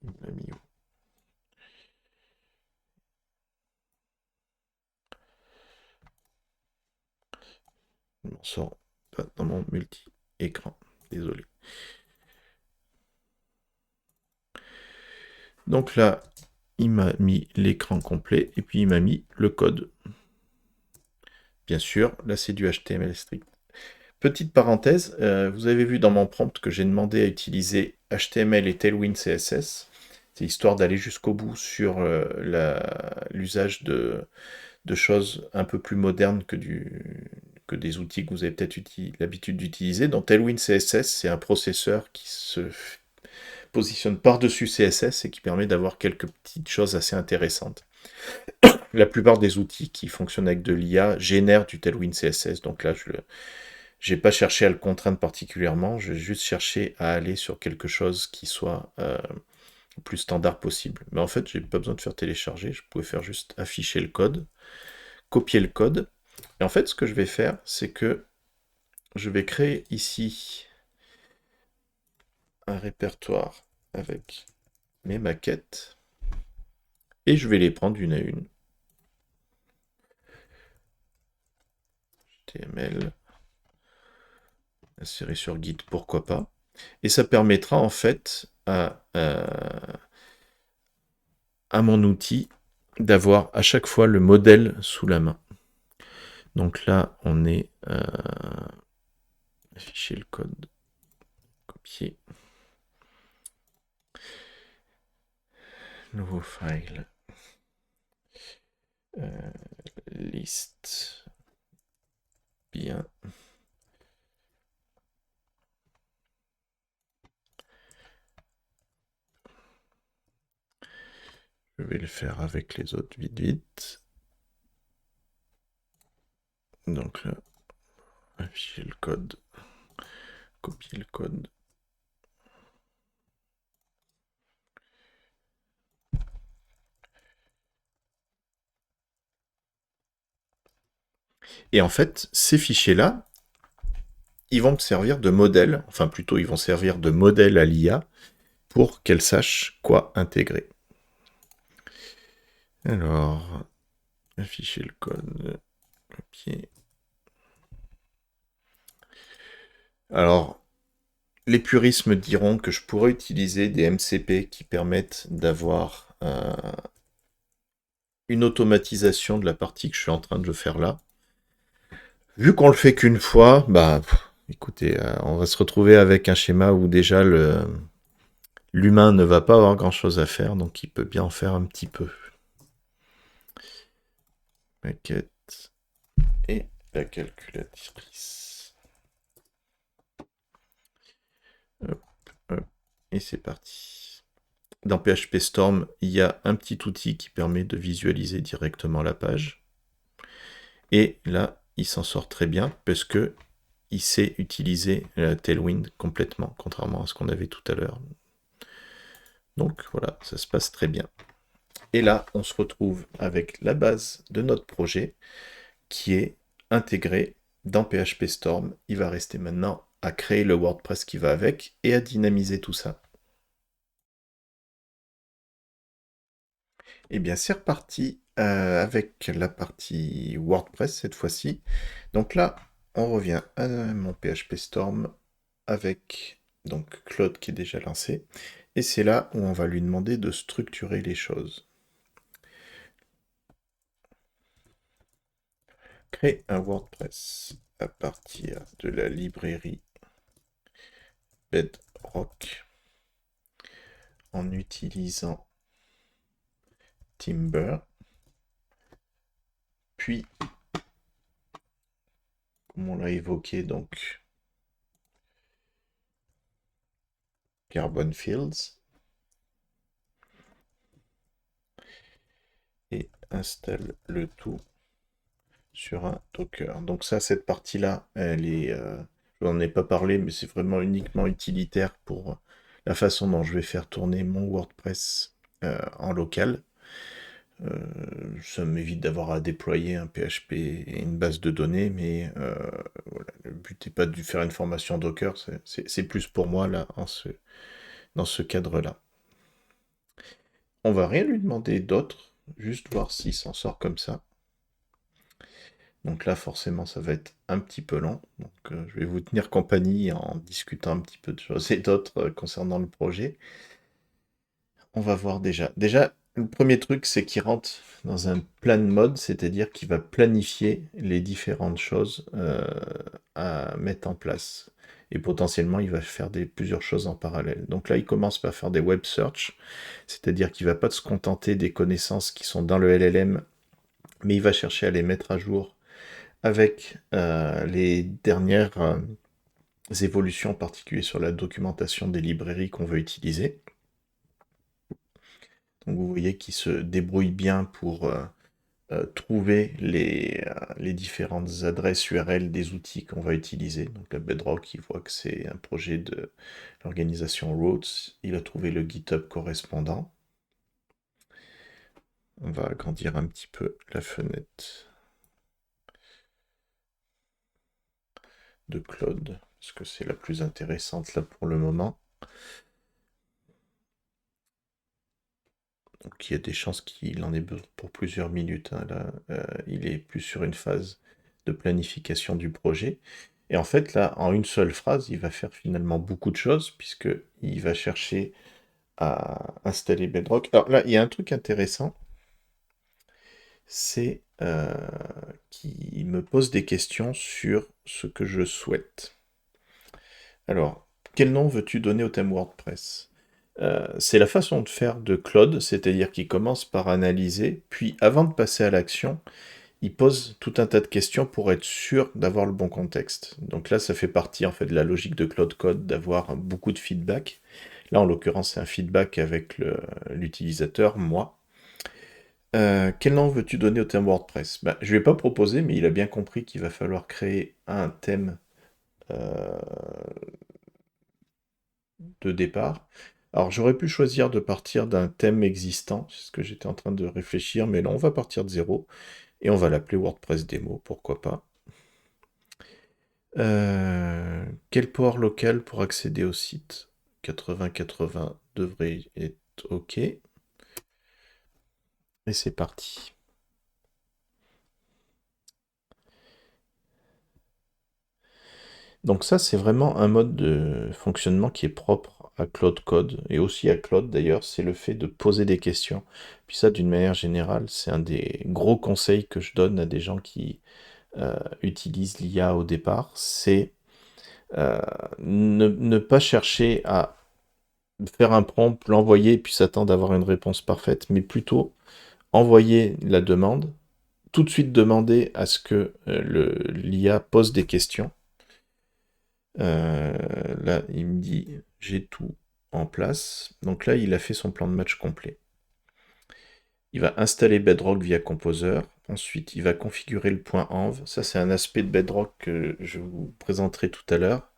Il m'a mis où? Il m'en sort pas dans mon multi-écran. Désolé. Donc là, il m'a mis l'écran complet et puis il m'a mis le code. Bien sûr, là c'est du HTML strict. Petite parenthèse, vous avez vu dans mon prompt que j'ai demandé à utiliser HTML et Tailwind CSS. C'est histoire d'aller jusqu'au bout sur l'usage de choses un peu plus modernes que des outils que vous avez peut-être l'habitude d'utiliser. Donc Tailwind CSS, c'est un processeur qui se positionne par-dessus CSS et qui permet d'avoir quelques petites choses assez intéressantes. La plupart des outils qui fonctionnent avec de l'IA génèrent du Tailwind CSS, donc là je n'ai pas cherché à le contraindre particulièrement, je vais juste chercher à aller sur quelque chose qui soit le plus standard possible. Mais en fait, j'ai pas besoin de faire télécharger, je pouvais faire juste afficher le code, copier le code. Et en fait, ce que je vais faire, c'est que je vais créer ici un répertoire avec mes maquettes et je vais les prendre une à une. HTML, insérer sur Git, pourquoi pas. Et ça permettra en fait à mon outil d'avoir à chaque fois le modèle sous la main. Donc là, on est afficher le code, copier, nouveau file, liste, bien. Je vais le faire avec les autres vite vite. Donc là, afficher le code, copier le code. Et en fait, ces fichiers-là, ils vont me servir de modèle, enfin plutôt ils vont servir de modèle à l'IA pour qu'elle sache quoi intégrer. Alors, afficher le code, copier. Alors, les puristes me diront que je pourrais utiliser des MCP qui permettent d'avoir une automatisation de la partie que je suis en train de faire là. Vu qu'on le fait qu'une fois, bah écoutez, on va se retrouver avec un schéma où déjà l'humain ne va pas avoir grand chose à faire, donc il peut bien en faire un petit peu. Maquette et la calculatrice. Hop, hop, et c'est parti. Dans PHP Storm, il y a un petit outil qui permet de visualiser directement la page. Et là, il s'en sort très bien parce que il sait utiliser Tailwind complètement, contrairement à ce qu'on avait tout à l'heure. Donc voilà, ça se passe très bien. Et là, on se retrouve avec la base de notre projet qui est intégrée dans PHP Storm. Il va rester maintenant à créer le WordPress qui va avec et à dynamiser tout ça. Eh bien, c'est reparti avec la partie WordPress cette fois-ci. Donc là, on revient à mon PHP Storm avec donc Claude qui est déjà lancé. Et c'est là où on va lui demander de structurer les choses. Créer un WordPress à partir de la librairie Bedrock en utilisant Timber. Puis, comme on l'a évoqué, donc Carbon Fields. Et installe le tout sur un Docker. Donc ça, cette partie-là, elle est... je n'en ai pas parlé, mais c'est vraiment uniquement utilitaire pour la façon dont je vais faire tourner mon WordPress en local. Ça m'évite d'avoir à déployer un PHP et une base de données, mais voilà, le but n'est pas de faire une formation Docker, c'est plus pour moi là, dans ce cadre-là. On va rien lui demander d'autre, juste voir s'il s'en sort comme ça. Donc là, forcément, ça va être un petit peu lent. Donc je vais vous tenir compagnie en discutant un petit peu de choses et d'autres concernant le projet. On va voir déjà. Déjà, le premier truc, c'est qu'il rentre dans un plan mode, c'est-à-dire qu'il va planifier les différentes choses à mettre en place. Et potentiellement, il va faire plusieurs choses en parallèle. Donc là, il commence par faire des web search, c'est-à-dire qu'il ne va pas se contenter des connaissances qui sont dans le LLM, mais il va chercher à les mettre à jour avec les dernières évolutions, en particulier sur la documentation des librairies qu'on veut utiliser. Donc vous voyez qu'il se débrouille bien pour trouver les différentes adresses URL des outils qu'on va utiliser. Donc la Bedrock, il voit que c'est un projet de l'organisation Rhodes. Il a trouvé le GitHub correspondant. On va agrandir un petit peu la fenêtre de Claude, parce que c'est la plus intéressante là pour le moment. Donc il y a des chances qu'il en ait besoin pour plusieurs minutes, hein. Là, il est plus sur une phase de planification du projet. Et en fait, là, en une seule phrase, il va faire finalement beaucoup de choses, puisqu'il va chercher à installer Bedrock. Alors là, il y a un truc intéressant, c'est qu'il me pose des questions sur ce que je souhaite. Alors, quel nom veux-tu donner au thème WordPress? C'est la façon de faire de Claude, c'est-à-dire qu'il commence par analyser, puis avant de passer à l'action, il pose tout un tas de questions pour être sûr d'avoir le bon contexte. Donc là, ça fait partie en fait de la logique de Claude Code d'avoir beaucoup de feedback. Là, en l'occurrence, c'est un feedback avec l'utilisateur, moi. Quel nom veux-tu donner au thème WordPress? Je ne vais pas proposer, mais il a bien compris qu'il va falloir créer un thème euh, de départ. Alors j'aurais pu choisir de partir d'un thème existant, c'est ce que j'étais en train de réfléchir, mais là on va partir de zéro et on va l'appeler WordPress Demo, pourquoi pas. Quel port local pour accéder au site? 80-80 devrait être OK. Et c'est parti. Donc ça, c'est vraiment un mode de fonctionnement qui est propre à Claude Code et aussi à Claude d'ailleurs, c'est le fait de poser des questions. Puis ça, d'une manière générale, c'est un des gros conseils que je donne à des gens qui utilisent l'IA au départ, c'est ne pas chercher à faire un prompt, l'envoyer puis s'attendre à avoir une réponse parfaite, mais plutôt envoyer la demande, tout de suite demander à ce que l'IA pose des questions. Là, il me dit j'ai tout en place. Donc là, il a fait son plan de match complet. Il va installer Bedrock via Composer. Ensuite, il va configurer le point env. Ça, c'est un aspect de Bedrock que je vous présenterai tout à l'heure.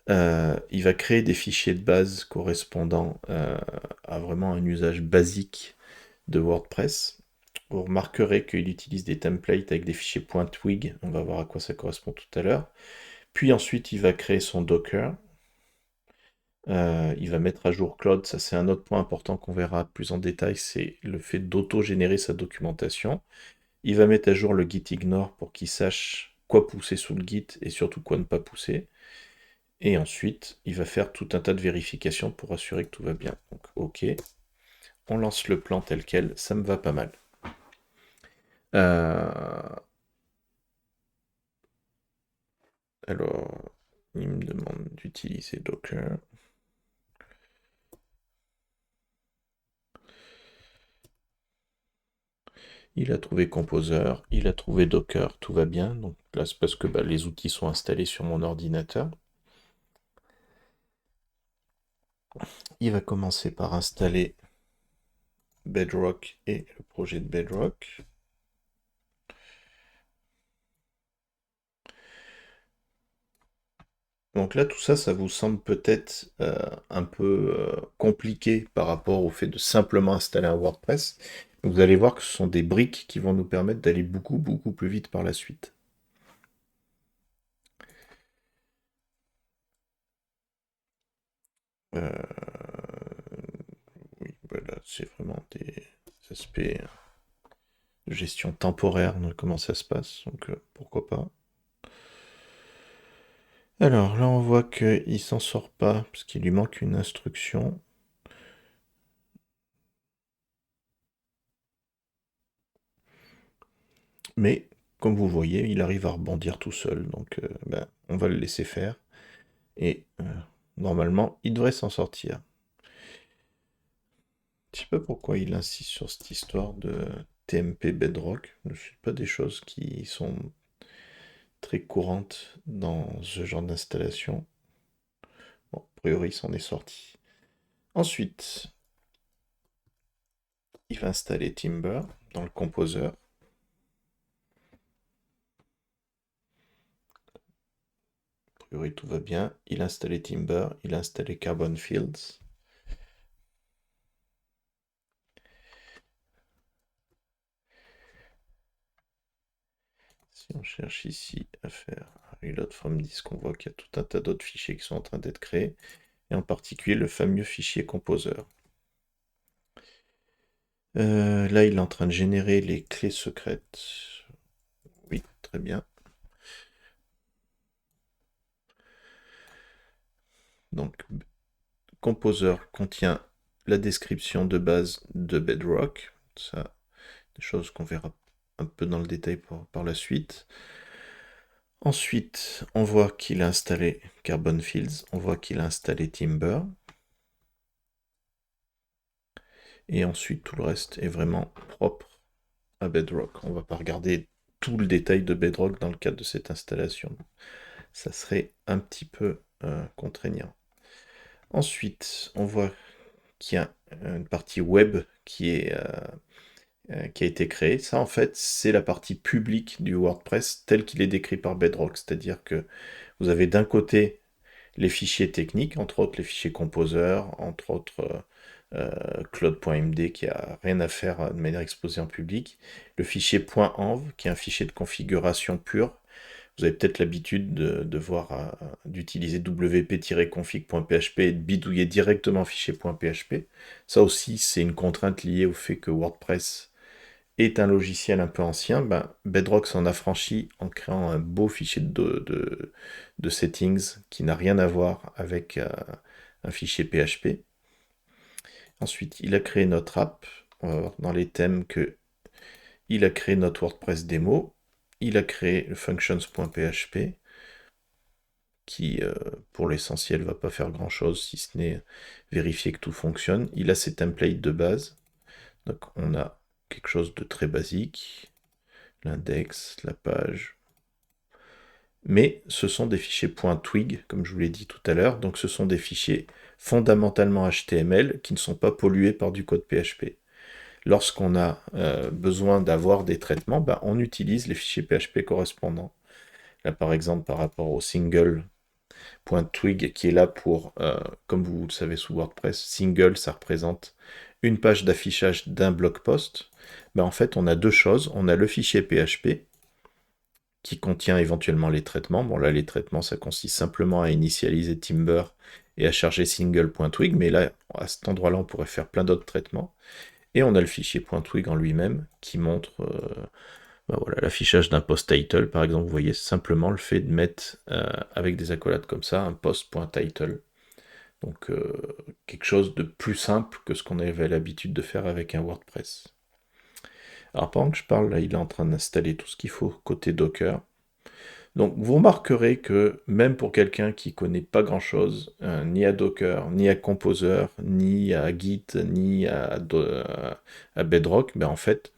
Il va créer des fichiers de base correspondant à vraiment un usage basique de WordPress. Vous remarquerez qu'il utilise des templates avec des fichiers .twig. On va voir à quoi ça correspond tout à l'heure. Puis ensuite, il va créer son Docker. Il va mettre à jour Claude. Ça, c'est un autre point important qu'on verra plus en détail. C'est le fait d'auto-générer sa documentation. Il va mettre à jour le git ignore pour qu'il sache quoi pousser sous le git et surtout quoi ne pas pousser. Et ensuite, il va faire tout un tas de vérifications pour assurer que tout va bien. Donc, OK. On lance le plan tel quel. Ça me va pas mal. Alors, il me demande d'utiliser Docker. Il a trouvé Composer, il a trouvé Docker, tout va bien. Donc là, c'est parce que les outils sont installés sur mon ordinateur. Il va commencer par installer Bedrock et le projet de Bedrock. Donc là, tout ça, ça vous semble peut-être un peu compliqué par rapport au fait de simplement installer un WordPress. Vous allez voir que ce sont des briques qui vont nous permettre d'aller beaucoup, beaucoup plus vite par la suite. Euh, oui, voilà, c'est vraiment des aspects de gestion temporaire de comment ça se passe, donc pourquoi pas. Alors là, on voit qu'il s'en sort pas parce qu'il lui manque une instruction. Mais comme vous voyez, il arrive à rebondir tout seul, donc ben, on va le laisser faire. Et normalement, il devrait s'en sortir. Je sais pas pourquoi il insiste sur cette histoire de TMP Bedrock. Ce ne sont pas des choses qui sont très courantes dans ce genre d'installation. Bon, a priori, il s'en est sorti. Ensuite, il va installer Timber dans le composer. A priori, tout va bien. Il a installé Timber, il a installé Carbon Fields. Si on cherche ici à faire un reload from disk, on voit qu'il y a tout un tas d'autres fichiers qui sont en train d'être créés, et en particulier le fameux fichier composer. Là, il est en train de générer les clés secrètes. Oui, très bien. Donc, Composer contient la description de base de Bedrock. Ça, des choses qu'on verra un peu dans le détail par la suite. Ensuite, on voit qu'il a installé Carbon Fields, on voit qu'il a installé Timber. Et ensuite, tout le reste est vraiment propre à Bedrock. On ne va pas regarder tout le détail de Bedrock dans le cadre de cette installation. Ça serait un petit peu contraignant. Ensuite, on voit qu'il y a une partie web qui a été créée. Ça, en fait, c'est la partie publique du WordPress tel qu'il est décrit par Bedrock. C'est-à-dire que vous avez d'un côté les fichiers techniques, entre autres les fichiers Composer, entre autres Cloud.md qui a rien à faire de manière exposée en public, le fichier .env qui est un fichier de configuration pure. Vous avez peut-être l'habitude de voir d'utiliser wp-config.php et de bidouiller directement un fichier .php. Ça aussi, c'est une contrainte liée au fait que WordPress est un logiciel un peu ancien. Ben, Bedrock s'en affranchit en créant un beau fichier de settings qui n'a rien à voir avec un fichier PHP. Ensuite, il a créé notre app. On va voir dans les thèmes que il a créé notre WordPress démo. Il a créé le functions.php qui, pour l'essentiel, va pas faire grand-chose si ce n'est vérifier que tout fonctionne. Il a ses templates de base. Donc on a quelque chose de très basique. L'index, la page. Mais ce sont des fichiers .twig, comme je vous l'ai dit tout à l'heure. Donc ce sont des fichiers fondamentalement HTML qui ne sont pas pollués par du code PHP. Lorsqu'on a besoin d'avoir des traitements, ben, on utilise les fichiers PHP correspondants. Là, par exemple, par rapport au single.twig qui est là pour, comme vous le savez sous WordPress, single, ça représente une page d'affichage d'un blog post. Ben, en fait, on a deux choses. On a le fichier PHP qui contient éventuellement les traitements. Bon, là, les traitements, ça consiste simplement à initialiser Timber et à charger single.twig, mais là, à cet endroit-là, on pourrait faire plein d'autres traitements. Et on a le fichier .twig en lui-même qui montre ben voilà, l'affichage d'un post title. Par exemple, vous voyez simplement le fait de mettre avec des accolades comme ça un post.title. Donc quelque chose de plus simple que ce qu'on avait l'habitude de faire avec un WordPress. Alors pendant que je parle, là, il est en train d'installer tout ce qu'il faut côté Docker. Donc vous remarquerez que même pour quelqu'un qui connaît pas grand-chose, ni à Docker, ni à Composer, ni à Git, ni à Bedrock, ben en fait,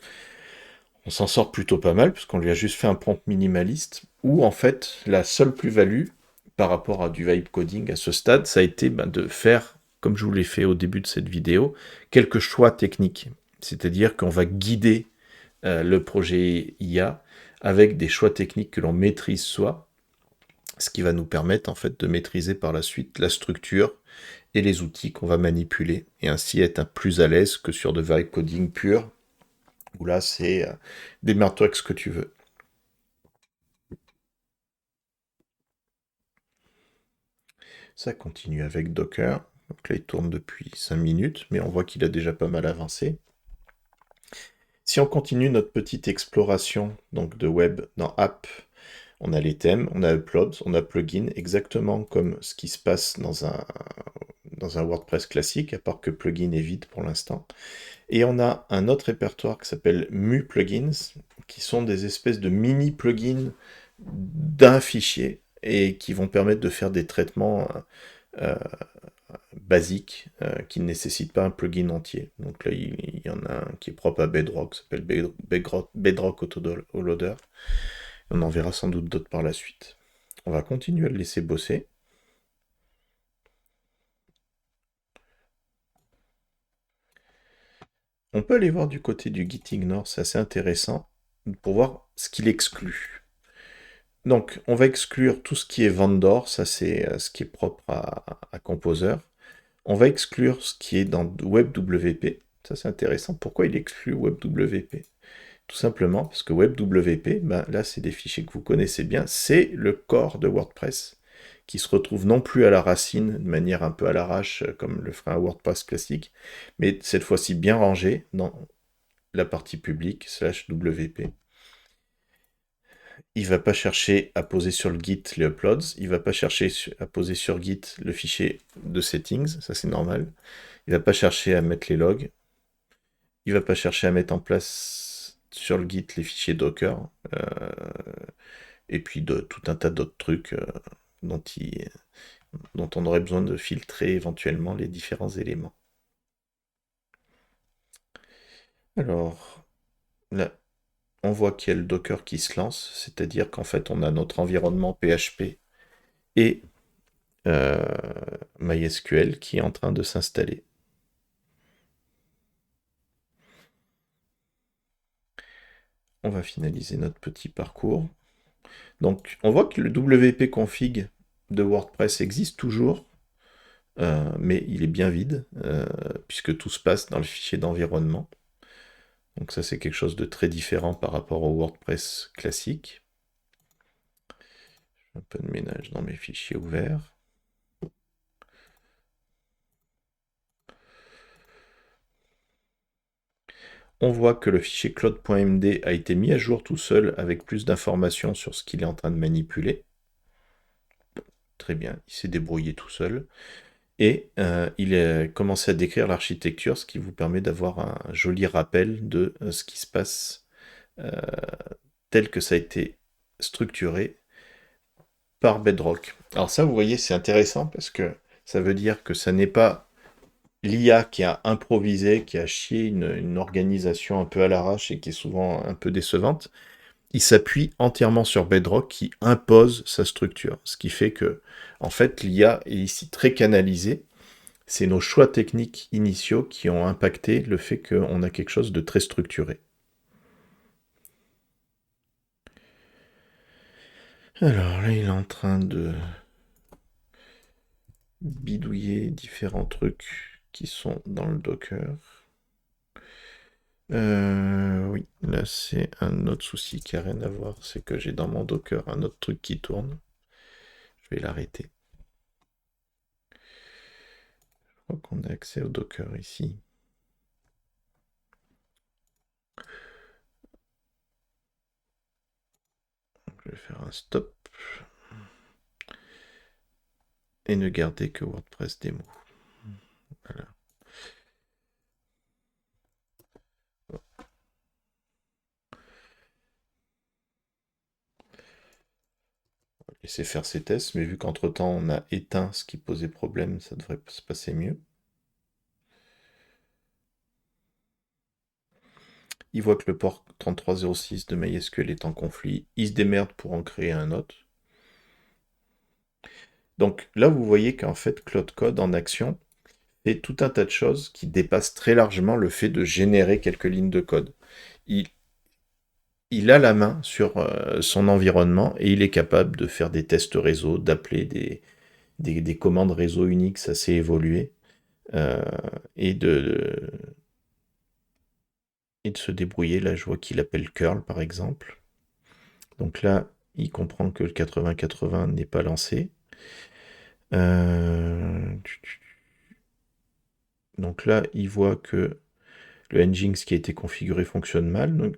on s'en sort plutôt pas mal, puisqu'on lui a juste fait un prompt minimaliste, où en fait, la seule plus-value par rapport à du vibe coding à ce stade, ça a été ben, de faire, comme je vous l'ai fait au début de cette vidéo, quelques choix techniques. C'est-à-dire qu'on va guider le projet IA avec des choix techniques que l'on maîtrise soit, ce qui va nous permettre en fait de maîtriser par la suite la structure et les outils qu'on va manipuler, et ainsi être plus à l'aise que sur de vibe coding pur, où là c'est démerde-toi avec ce que tu veux. Ça continue avec Docker. Donc là, il tourne depuis 5 minutes, mais on voit qu'il a déjà pas mal avancé. Si on continue notre petite exploration donc de web dans App, on a les thèmes, on a Uploads, on a Plugin, exactement comme ce qui se passe dans un WordPress classique, à part que Plugin est vide pour l'instant. Et on a un autre répertoire qui s'appelle Mu Plugins, qui sont des espèces de mini plugins d'un fichier et qui vont permettre de faire des traitements basiques qui ne nécessitent pas un plugin entier. Donc là, il y en a un qui est propre à Bedrock, qui s'appelle Bedrock Autoloader. On en verra sans doute d'autres par la suite. On va continuer à le laisser bosser. On peut aller voir du côté du gitignore, c'est assez intéressant, pour voir ce qu'il exclut. Donc, on va exclure tout ce qui est vendor, ça c'est ce qui est propre à Composer. On va exclure ce qui est dans WebWP, ça c'est intéressant. Pourquoi il exclut WebWP? Tout simplement parce que WebWP, ben, là c'est des fichiers que vous connaissez bien, c'est le corps de WordPress, qui se retrouve non plus à la racine, de manière un peu à l'arrache, comme le ferait un WordPress classique, mais cette fois-ci bien rangé dans la partie publique, /WP. Il va pas chercher à poser sur le Git les uploads, il va pas chercher à poser sur Git le fichier de settings, ça c'est normal. Il va pas chercher à mettre les logs. Il va pas chercher à mettre en place sur le Git les fichiers Docker. Et puis de tout un tas d'autres trucs dont, dont on aurait besoin de filtrer éventuellement les différents éléments. Alors, là, on voit qu'il y a le Docker qui se lance, c'est-à-dire qu'en fait, on a notre environnement PHP et MySQL qui est en train de s'installer. On va finaliser notre petit parcours. Donc, on voit que le WP config de WordPress existe toujours, mais il est bien vide, puisque tout se passe dans le fichier d'environnement. Donc ça, c'est quelque chose de très différent par rapport au WordPress classique. Un peu de ménage dans mes fichiers ouverts. On voit que le fichier cloud.md a été mis à jour tout seul avec plus d'informations sur ce qu'il est en train de manipuler. Très bien, il s'est débrouillé tout seul. Et il a commencé à décrire l'architecture, ce qui vous permet d'avoir un joli rappel de ce qui se passe tel que ça a été structuré par Bedrock. Alors ça, vous voyez, c'est intéressant parce que ça veut dire que ça n'est pas l'IA qui a improvisé, qui a chié une organisation un peu à l'arrache et qui est souvent un peu décevante. Il s'appuie entièrement sur Bedrock qui impose sa structure. Ce qui fait que, en fait, l'IA est ici très canalisée. C'est nos choix techniques initiaux qui ont impacté le fait qu'on a quelque chose de très structuré. Alors là, il est en train de bidouiller différents trucs qui sont dans le Docker. Oui, là c'est un autre souci qui n'a rien à voir, c'est que j'ai dans mon Docker un autre truc qui tourne. Je vais l'arrêter. Je crois qu'on a accès au Docker ici. Je vais faire un stop et ne garder que WordPress démo. Voilà. On va laisser faire ses tests, mais vu qu'entre-temps on a éteint ce qui posait problème, ça devrait se passer mieux. Il voit que le port 3306 de MySQL est en conflit, il se démerde pour en créer un autre. Donc là, vous voyez qu'en fait, Cloud Code en action fait tout un tas de choses qui dépassent très largement le fait de générer quelques lignes de code. il a la main sur son environnement et il est capable de faire des tests réseau, d'appeler des commandes réseau Unix assez évoluées euh, et et de se débrouiller. Là, je vois qu'il appelle curl, par exemple. Donc là, il comprend que le 8080 n'est pas lancé. Euh, Donc là, il voit que le Nginx qui a été configuré fonctionne mal. Donc,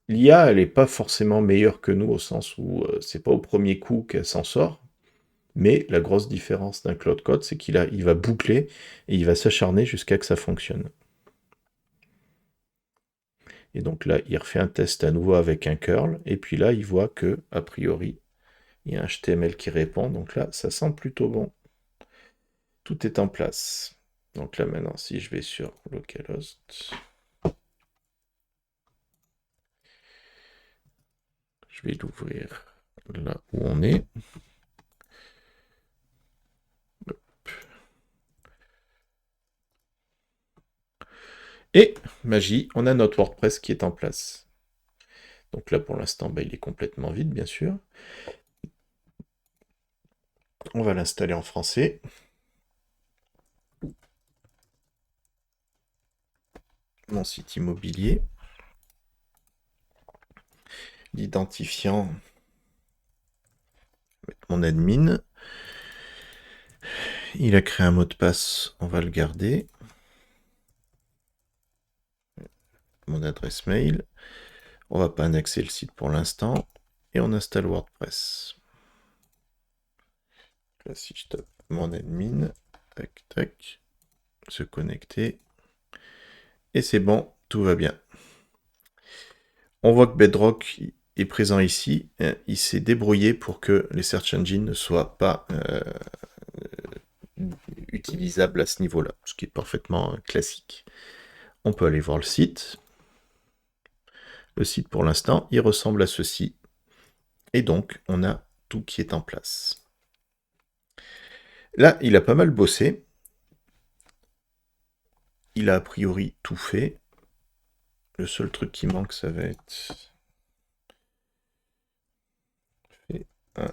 l'IA, elle n'est pas forcément meilleure que nous au sens où c'est pas au premier coup qu'elle s'en sort. Mais la grosse différence d'un Cloud Code, c'est il va boucler et il va s'acharner jusqu'à que ça fonctionne. Et donc là, il refait un test à nouveau avec un curl, et puis là, il voit que, a priori, il y a un HTML qui répond, donc là, ça sent plutôt bon. Tout est en place. Donc là, maintenant, si je vais sur localhost, je vais l'ouvrir là où on est. Et, magie, on a notre WordPress qui est en place. Donc là, pour l'instant, il est complètement vide, bien sûr. On va l'installer en français. Mon site immobilier. L'identifiant, mon admin. Il a créé un mot de passe, on va le garder. Mon adresse mail. On va pas annexer le site pour l'instant. Et on installe WordPress. Là, si je tape mon admin, tac, tac, se connecter. Et c'est bon, tout va bien. On voit que Bedrock est présent ici. Il s'est débrouillé pour que les search engines ne soient pas utilisables à ce niveau-là, ce qui est parfaitement classique. On peut aller voir le site. Le site, pour l'instant, il ressemble à ceci. Et donc, on a tout qui est en place. Là, il a pas mal bossé. Il a a priori tout fait. Le seul truc qui manque, ça va être fait un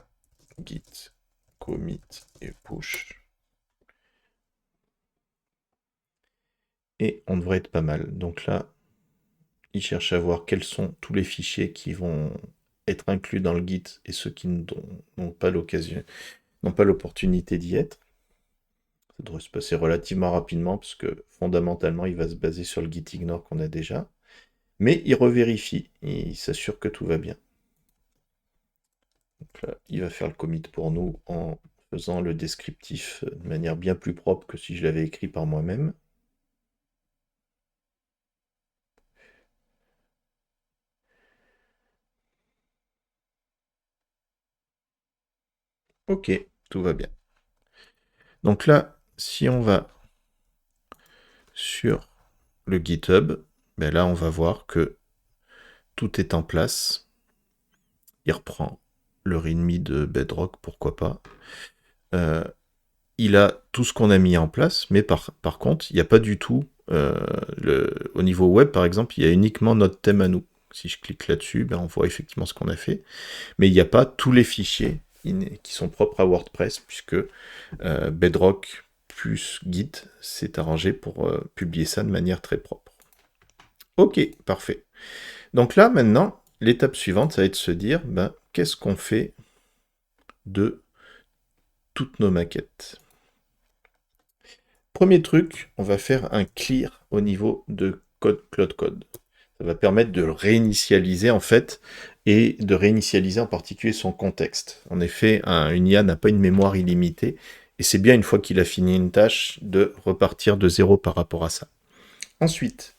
git commit et push. Et on devrait être pas mal. Donc là, il cherche à voir quels sont tous les fichiers qui vont être inclus dans le Git et ceux qui n'ont pas l'occasion, n'ont pas l'opportunité d'y être. Ça devrait se passer relativement rapidement parce que fondamentalement, il va se baser sur le Git ignore qu'on a déjà. Mais il revérifie, il s'assure que tout va bien. Donc là, il va faire le commit pour nous en faisant le descriptif de manière bien plus propre que si je l'avais écrit par moi-même. Ok, tout va bien. Donc là, si on va sur le GitHub, là on va voir que tout est en place. Il reprend le README de Bedrock, pourquoi pas. Il a tout ce qu'on a mis en place, mais par contre, il n'y a pas du tout, au niveau web par exemple, il y a uniquement notre thème à nous. Si je clique là-dessus, on voit effectivement ce qu'on a fait. Mais il n'y a pas tous les fichiers qui sont propres à WordPress, puisque Bedrock plus Git s'est arrangé pour publier ça de manière très propre. Ok, parfait. Donc là, maintenant, l'étape suivante, ça va être de se dire, qu'est-ce qu'on fait de toutes nos maquettes? Premier truc, on va faire un clear au niveau de Cloud Code. Ça va permettre de réinitialiser en fait, et de réinitialiser en particulier son contexte. En effet, une IA n'a pas une mémoire illimitée, et c'est bien une fois qu'il a fini une tâche de repartir de zéro par rapport à ça. Ensuite,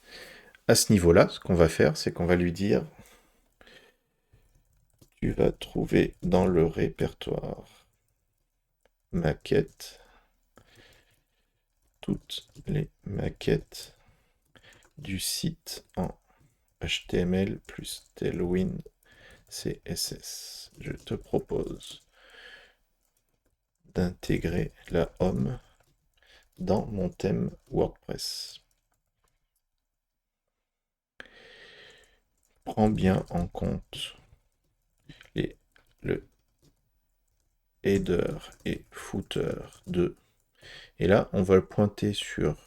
à ce niveau-là, ce qu'on va faire, c'est qu'on va lui dire tu vas trouver dans le répertoire maquettes toutes les maquettes du site en HTML plus Tailwind CSS. Je te propose d'intégrer la home dans mon thème WordPress. prend bien en compte le header et footer de... Et là, on va le pointer sur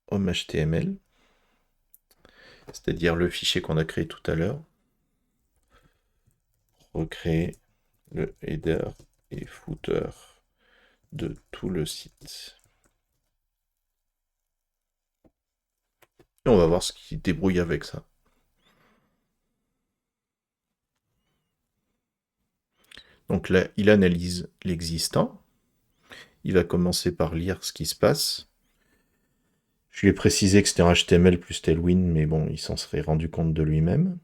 home HTML, c'est-à-dire le fichier qu'on a créé tout à l'heure. Recréer le header et footer de tout le site. Et on va voir ce qui débrouille avec ça. Donc là, il analyse l'existant. Il va commencer par lire ce qui se passe. Je lui ai précisé que c'était un HTML plus Tailwind, mais bon, il s'en serait rendu compte de lui-même.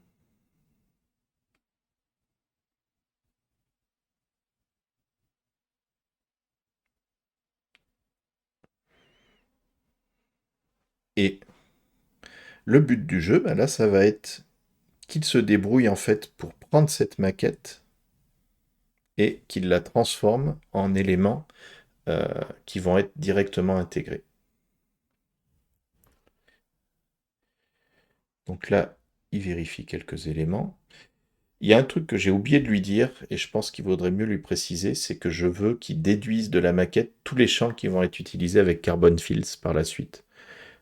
Et le but du jeu, là, ça va être qu'il se débrouille en fait pour prendre cette maquette et qu'il la transforme en éléments qui vont être directement intégrés. Donc là, il vérifie quelques éléments. Il y a un truc que j'ai oublié de lui dire, et je pense qu'il vaudrait mieux lui préciser, c'est que je veux qu'il déduise de la maquette tous les champs qui vont être utilisés avec Carbon Fields par la suite.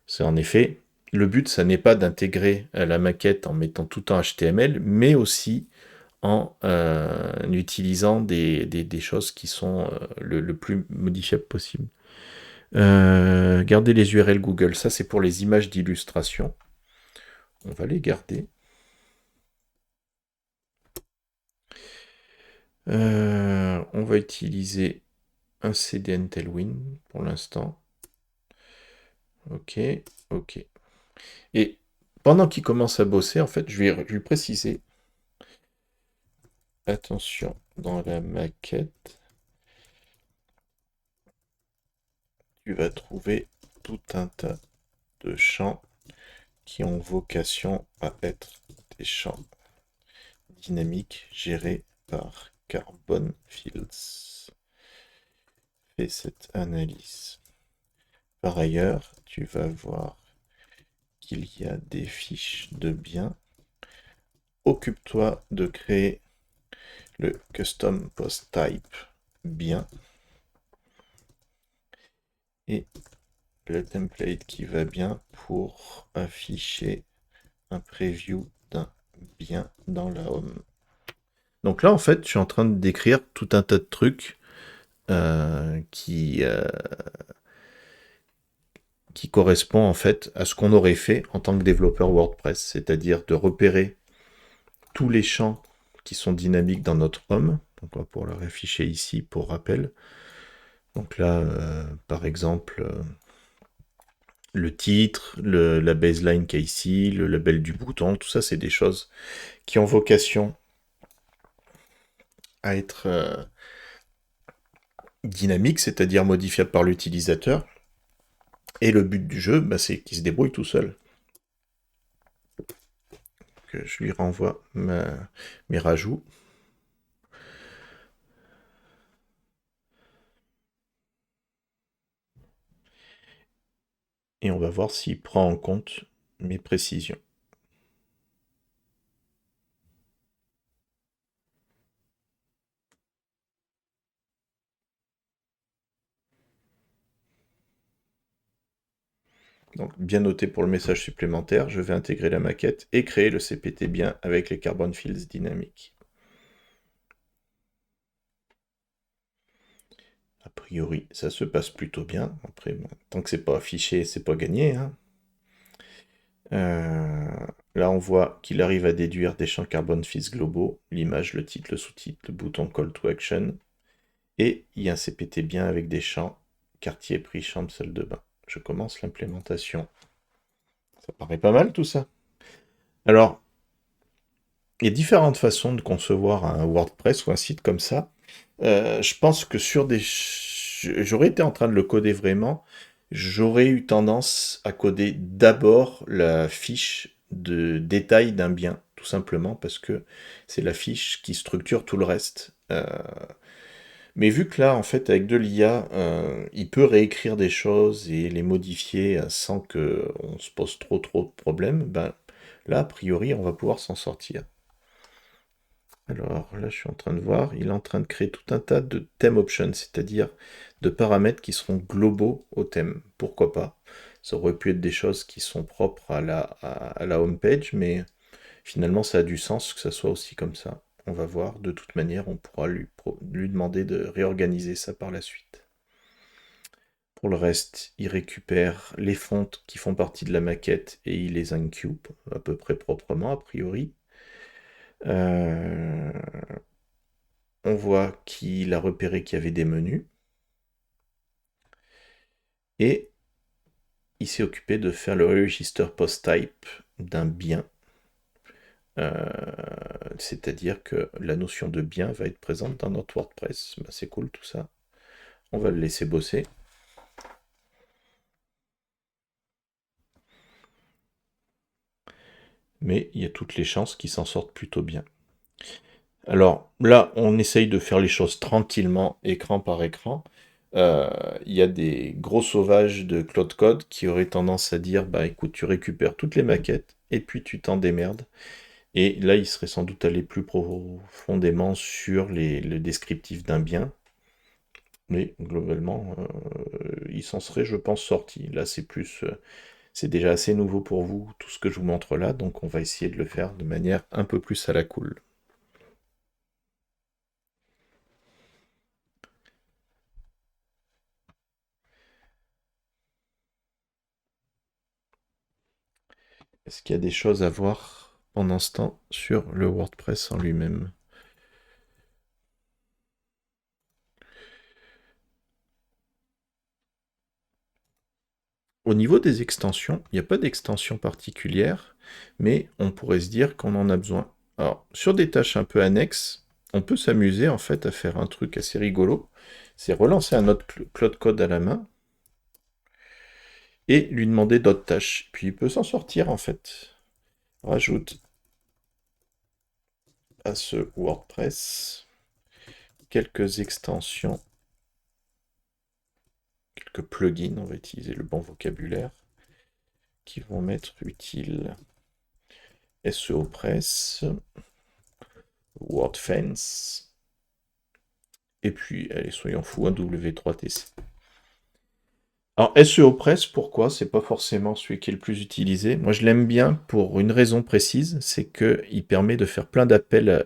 C'est en effet, le but, ça n'est pas d'intégrer la maquette en mettant tout en HTML, mais aussi en utilisant des choses qui sont le plus modifiables possible. Garder les URL Google, ça c'est pour les images d'illustration. On va les garder. On va utiliser un CDN Tailwind pour l'instant. Ok, ok. Et pendant qu'il commence à bosser, en fait, je vais lui préciser. Attention, dans la maquette, tu vas trouver tout un tas de champs qui ont vocation à être des champs dynamiques gérés par Carbon Fields. Fais cette analyse. Par ailleurs, tu vas voir qu'il y a des fiches de biens. Occupe-toi de créer le custom post type bien et le template qui va bien pour afficher un preview d'un bien dans la home. Donc là, en fait, je suis en train de décrire tout un tas de trucs qui correspond en fait à ce qu'on aurait fait en tant que développeur WordPress, c'est-à-dire de repérer tous les champs qui sont dynamiques dans notre home. Donc on va pouvoir leur afficher ici pour rappel. Donc là, par exemple, le titre, la baseline qu'il y a ici, le label du bouton, tout ça, c'est des choses qui ont vocation à être dynamiques, c'est-à-dire modifiables par l'utilisateur. Et le but du jeu, c'est qu'il se débrouille tout seul. Donc, je lui renvoie mes rajouts. Et on va voir s'il prend en compte mes précisions. Donc bien noté pour le message supplémentaire, je vais intégrer la maquette et créer le CPT bien avec les Carbon Fields dynamiques. A priori, ça se passe plutôt bien. Après, tant que c'est pas affiché, c'est pas gagné. Hein. Là, on voit qu'il arrive à déduire des champs Carbon Fields globaux, l'image, le titre, le sous-titre, le bouton Call to Action. Et il y a un CPT bien avec des champs quartier, prix, chambre, salle de bain. Je commence l'implémentation. Ça paraît pas mal tout ça. Alors, il y a différentes façons de concevoir un WordPress ou un site comme ça. Je pense que sur des... J'aurais été en train de le coder vraiment. J'aurais eu tendance à coder d'abord la fiche de détail d'un bien, tout simplement parce que c'est la fiche qui structure tout le reste. Mais vu que là, en fait, avec de l'IA, il peut réécrire des choses et les modifier sans que on se pose trop de problèmes, ben là, a priori, on va pouvoir s'en sortir. Alors là, je suis en train de voir, il est en train de créer tout un tas de theme options, c'est-à-dire de paramètres qui seront globaux au thème. Pourquoi pas? Ça aurait pu être des choses qui sont propres à la home page, mais finalement, ça a du sens que ça soit aussi comme ça. On va voir. De toute manière, on pourra lui demander de réorganiser ça par la suite. Pour le reste, il récupère les fontes qui font partie de la maquette et il les incube à peu près proprement, a priori. Euh, On voit qu'il a repéré qu'il y avait des menus. Et il s'est occupé de faire le register post type d'un bien. C'est-à-dire que la notion de bien va être présente dans notre WordPress. Ben, c'est cool tout ça. On va le laisser bosser. Mais il y a toutes les chances qu'il s'en sorte plutôt bien. Alors là, on essaye de faire les choses tranquillement, écran par écran. Il y a des gros sauvages de Claude Code qui auraient tendance à dire, bah écoute, tu récupères toutes les maquettes et puis tu t'en démerdes. Et là, il serait sans doute allé plus profondément sur le descriptif d'un bien. Mais globalement, il s'en serait, je pense, sorti. Là, c'est plus, c'est déjà assez nouveau pour vous, tout ce que je vous montre là, donc on va essayer de le faire de manière un peu plus à la cool. Est-ce qu'il y a des choses à voir pendant ce temps sur le WordPress en lui-même? Au niveau des extensions, il n'y a pas d'extension particulière, mais on pourrait se dire qu'on en a besoin. Alors, sur des tâches un peu annexes, on peut s'amuser en fait à faire un truc assez rigolo. C'est relancer un autre Claude Code à la main et lui demander d'autres tâches. Puis il peut s'en sortir en fait. Rajoute à ce WordPress quelques extensions, quelques plugins, on va utiliser le bon vocabulaire, qui vont m'être utiles. SEO Press, WordFence, et puis, allez, soyons fous, un W3TC. Alors, SEO Press, pourquoi? C'est pas forcément celui qui est le plus utilisé. Moi, je l'aime bien pour une raison précise, c'est qu'il permet de faire plein d'appels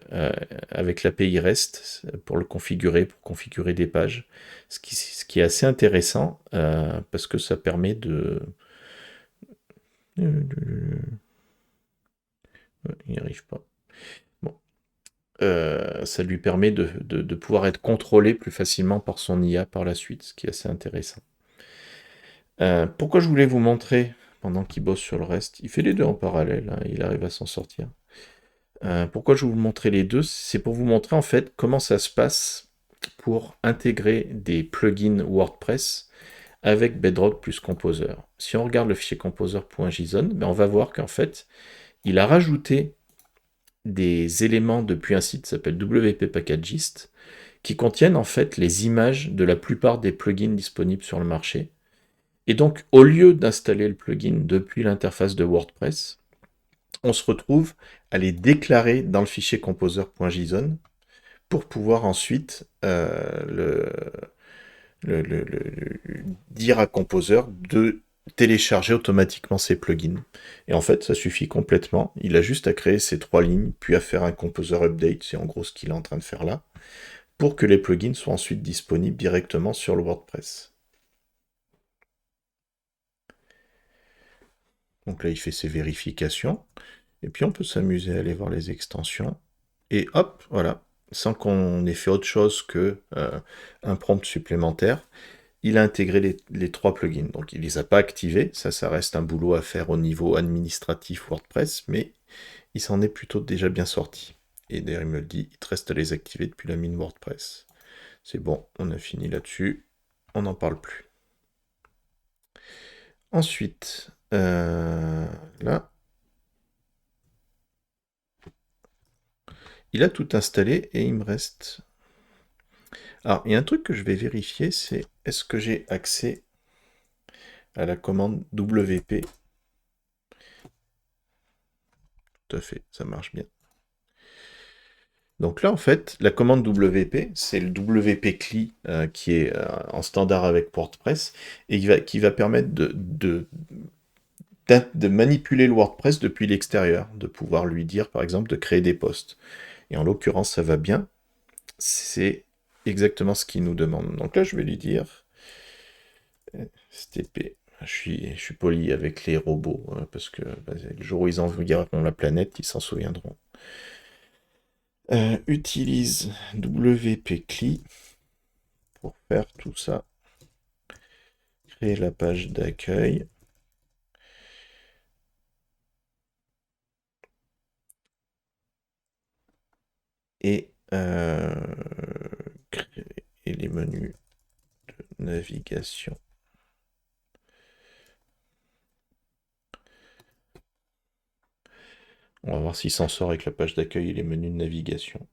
avec l'API REST pour le configurer, pour configurer des pages. Ce qui est assez intéressant, parce que ça permet de... Il n'y arrive pas. Bon. Ça lui permet de pouvoir être contrôlé plus facilement par son IA par la suite, ce qui est assez intéressant. Pourquoi je voulais vous montrer, pendant qu'il bosse sur le reste, il fait les deux en parallèle, hein, il arrive à s'en sortir. Pourquoi je vous montrer les deux? C'est pour vous montrer en fait comment ça se passe pour intégrer des plugins WordPress avec Bedrock plus Composer. Si on regarde le fichier composer.json, ben on va voir qu'en fait, il a rajouté des éléments depuis un site qui s'appelle WP Packagist, qui contiennent en fait les images de la plupart des plugins disponibles sur le marché. Et donc, au lieu d'installer le plugin depuis l'interface de WordPress, on se retrouve à les déclarer dans le fichier composer.json pour pouvoir ensuite dire à Composer de télécharger automatiquement ces plugins. Et en fait, ça suffit complètement. Il a juste à créer ces 3 lignes, puis à faire un Composer Update, c'est en gros ce qu'il est en train de faire là, pour que les plugins soient ensuite disponibles directement sur le WordPress. Donc là, il fait ses vérifications. Et puis on peut s'amuser à aller voir les extensions. Et hop, voilà, sans qu'on ait fait autre chose que un prompt supplémentaire, il a intégré les 3 plugins. Donc il ne les a pas activés, ça reste un boulot à faire au niveau administratif WordPress, mais il s'en est plutôt déjà bien sorti. Et d'ailleurs il me le dit, il te reste à les activer depuis la mine WordPress. C'est bon, on a fini là-dessus, on n'en parle plus. Ensuite, là, il a tout installé et il me reste... Alors, il y a un truc que je vais vérifier, c'est est-ce que j'ai accès à la commande WP? Tout à fait, ça marche bien. Donc là, en fait, la commande WP, c'est le WP CLI qui est en standard avec WordPress et qui va permettre de manipuler le WordPress depuis l'extérieur, de pouvoir lui dire, par exemple, de créer des posts. Et en l'occurrence, ça va bien. C'est exactement ce qu'il nous demande. Donc là, je vais lui dire STP. Je suis poli avec les robots, parce que le jour où ils enverront la planète, ils s'en souviendront. Utilise WP CLI pour faire tout ça. Créer la page d'accueil. Et créer les menus de navigation. On va voir s'il s'en sort avec la page d'accueil et les menus de navigation.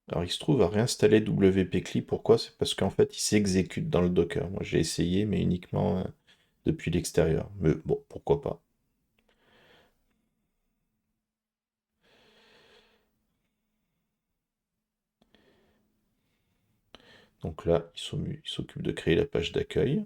Alors il se trouve à réinstaller WP-CLI. Pourquoi? C'est parce qu'en fait il s'exécute dans le Docker. Moi j'ai essayé mais uniquement depuis l'extérieur. Mais bon, pourquoi pas. Donc là, il s'occupe de créer la page d'accueil.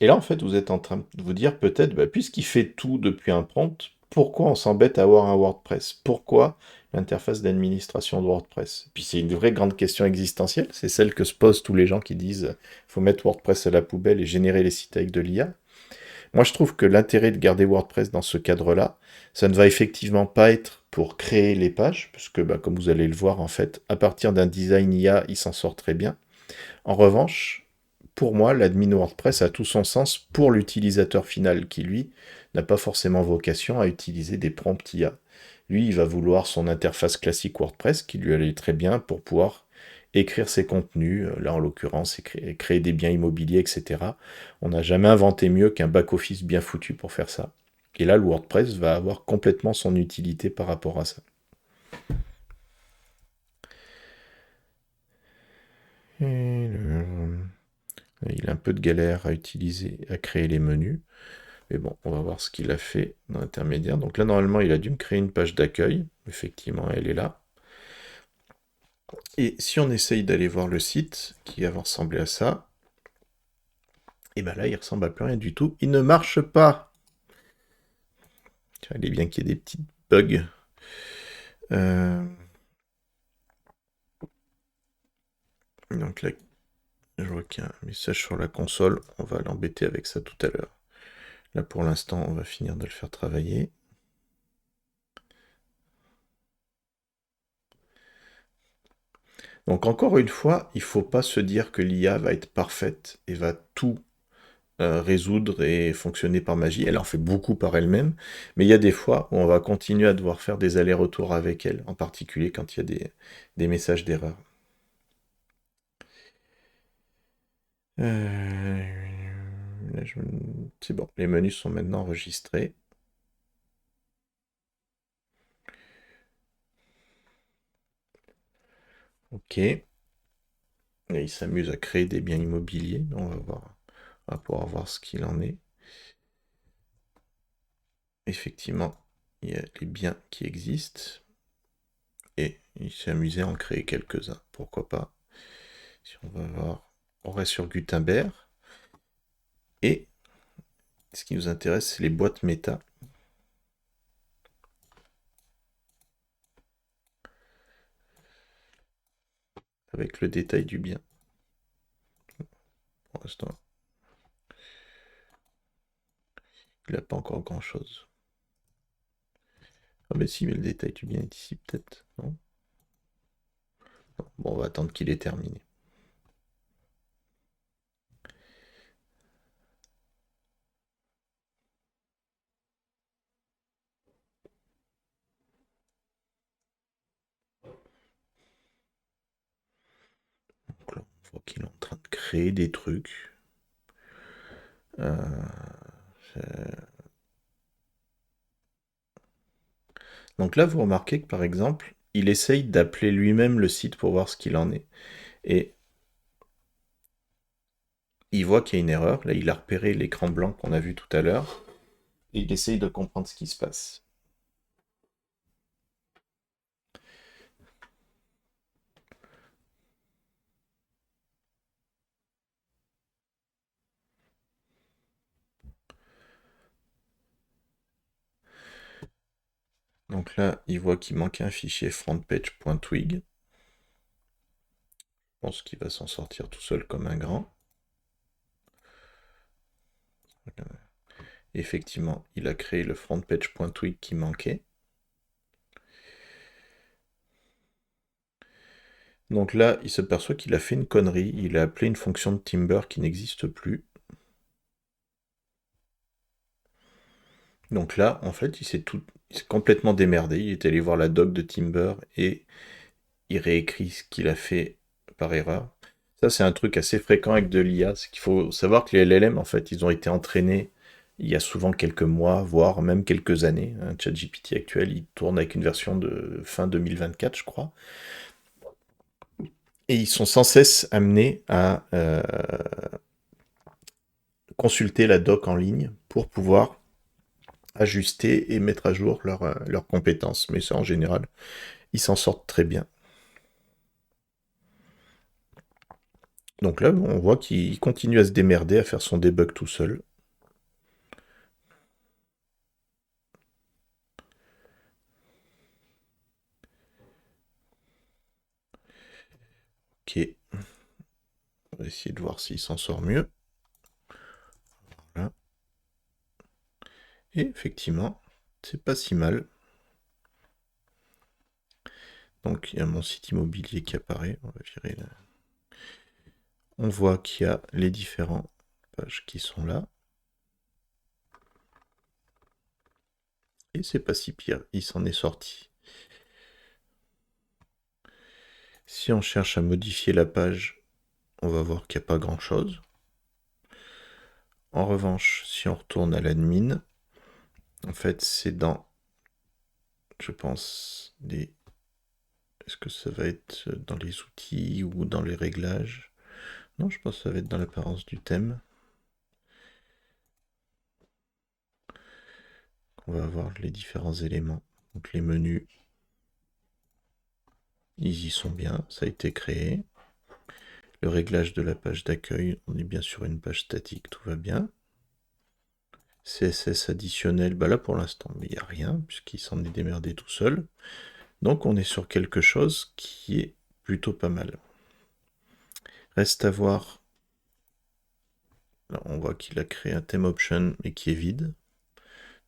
Et là, en fait, vous êtes en train de vous dire peut-être, bah, puisqu'il fait tout depuis un prompt, pourquoi on s'embête à avoir un WordPress? Pourquoi l'interface d'administration de WordPress? Puis c'est une vraie grande question existentielle, c'est celle que se posent tous les gens qui disent faut mettre WordPress à la poubelle et générer les sites avec de l'IA. Moi, je trouve que l'intérêt de garder WordPress dans ce cadre-là, ça ne va effectivement pas être pour créer les pages, parce que, bah, comme vous allez le voir, en fait, à partir d'un design IA, il s'en sort très bien. En revanche, pour moi, l'admin WordPress a tout son sens pour l'utilisateur final qui, lui, n'a pas forcément vocation à utiliser des prompts IA. Lui, il va vouloir son interface classique WordPress qui lui allait très bien pour pouvoir écrire ses contenus, là en l'occurrence, créer des biens immobiliers, etc. On n'a jamais inventé mieux qu'un back-office bien foutu pour faire ça. Et là, le WordPress va avoir complètement son utilité par rapport à ça. Il a un peu de galère à utiliser, à créer les menus. Mais bon, on va voir ce qu'il a fait dans l'intermédiaire. Donc là, normalement, il a dû me créer une page d'accueil. Effectivement, elle est là. Et si on essaye d'aller voir le site qui va ressembler à ça, et bien là, il ressemble à plus rien du tout. Il ne marche pas. Il est bien qu'il y ait des petits bugs. Euh, Donc là, je vois qu'il y a un message sur la console. On va l'embêter avec ça tout à l'heure. Là, pour l'instant, on va finir de le faire travailler. Donc encore une fois, il ne faut pas se dire que l'IA va être parfaite et va tout résoudre et fonctionner par magie. Elle en fait beaucoup par elle-même, mais il y a des fois où on va continuer à devoir faire des allers-retours avec elle, en particulier quand il y a des messages d'erreur. Là, c'est bon, les menus sont maintenant enregistrés. Ok. Et il s'amuse à créer des biens immobiliers. On va voir, on va pouvoir voir ce qu'il en est. Effectivement, il y a les biens qui existent. Et il s'est amusé à en créer quelques-uns. Pourquoi pas? Si on va voir, on reste sur Gutenberg. Et ce qui nous intéresse, c'est les boîtes méta. Avec le détail du bien. Pour l'instant, il n'a pas encore grand-chose. Ah mais si, mais le détail du bien est ici peut-être, non? Non. Bon, on va attendre qu'il ait terminé. On voit qu'il est en train de créer des trucs. Euh, Donc là, vous remarquez que par exemple, il essaye d'appeler lui-même le site pour voir ce qu'il en est. Et il voit qu'il y a une erreur. Là, il a repéré l'écran blanc qu'on a vu tout à l'heure. Et il essaye de comprendre ce qui se passe. Donc là, il voit qu'il manque un fichier frontpage.twig. Je pense qu'il va s'en sortir tout seul comme un grand. Effectivement, il a créé le frontpage.twig qui manquait. Donc là, il se perçoit qu'il a fait une connerie. Il a appelé une fonction de Timber qui n'existe plus. Donc là, en fait, il s'est complètement démerdé. Il est allé voir la doc de Timber et il réécrit ce qu'il a fait par erreur. Ça, c'est un truc assez fréquent avec de l'IA. C'est qu'il faut savoir que les LLM, en fait, ils ont été entraînés il y a souvent quelques mois, voire même quelques années. Un ChatGPT actuel, il tourne avec une version de fin 2024, je crois. Et ils sont sans cesse amenés à consulter la doc en ligne pour pouvoir ajuster et mettre à jour leurs compétences. Mais ça, en général, ils s'en sortent très bien. Donc là, on voit qu'il continue à se démerder, à faire son debug tout seul. Ok. On va essayer de voir s'il s'en sort mieux. Voilà. Et effectivement, c'est pas si mal. Donc il y a mon site immobilier qui apparaît. On va virer là. On voit qu'il y a les différentes pages qui sont là. Et c'est pas si pire, il s'en est sorti. Si on cherche à modifier la page, on va voir qu'il n'y a pas grand chose. En revanche, si on retourne à l'admin, en fait c'est dans, je pense, des... Est-ce que ça va être dans les outils ou dans les réglages? Non, je pense que ça va être dans l'apparence du thème. On va voir les différents éléments. Donc les menus, ils y sont bien, ça a été créé. Le réglage de la page d'accueil, on est bien sur une page statique, tout va bien. CSS additionnel, bah là pour l'instant, il n'y a rien, puisqu'il s'en est démerdé tout seul. Donc on est sur quelque chose qui est plutôt pas mal. Reste à voir. Là, on voit qu'il a créé un theme option, mais qui est vide.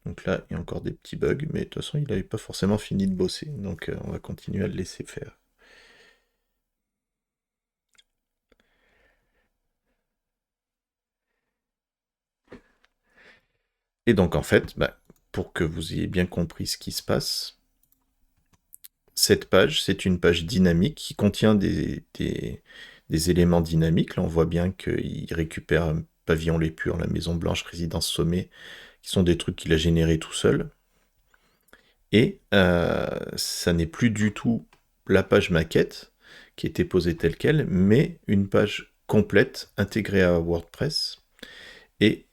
Donc là, il y a encore des petits bugs, mais de toute façon, il n'avait pas forcément fini de bosser. Donc on va continuer à le laisser faire. Et donc en fait, bah, pour que vous ayez bien compris ce qui se passe, cette page, c'est une page dynamique qui contient des éléments dynamiques. Là, on voit bien qu'il récupère Pavillon Les Purs, la Maison Blanche, Résidence Sommet, qui sont des trucs qu'il a générés tout seul. Et ça n'est plus du tout la page maquette qui était posée telle qu'elle, mais une page complète intégrée à WordPress et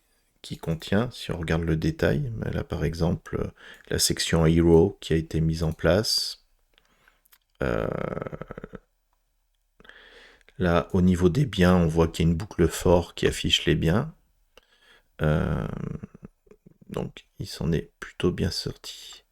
qui contient, si on regarde le détail, là par exemple la section Hero qui a été mise en place. Là, au niveau des biens, on voit qu'il y a une boucle for qui affiche les biens. Donc, il s'en est plutôt bien sorti.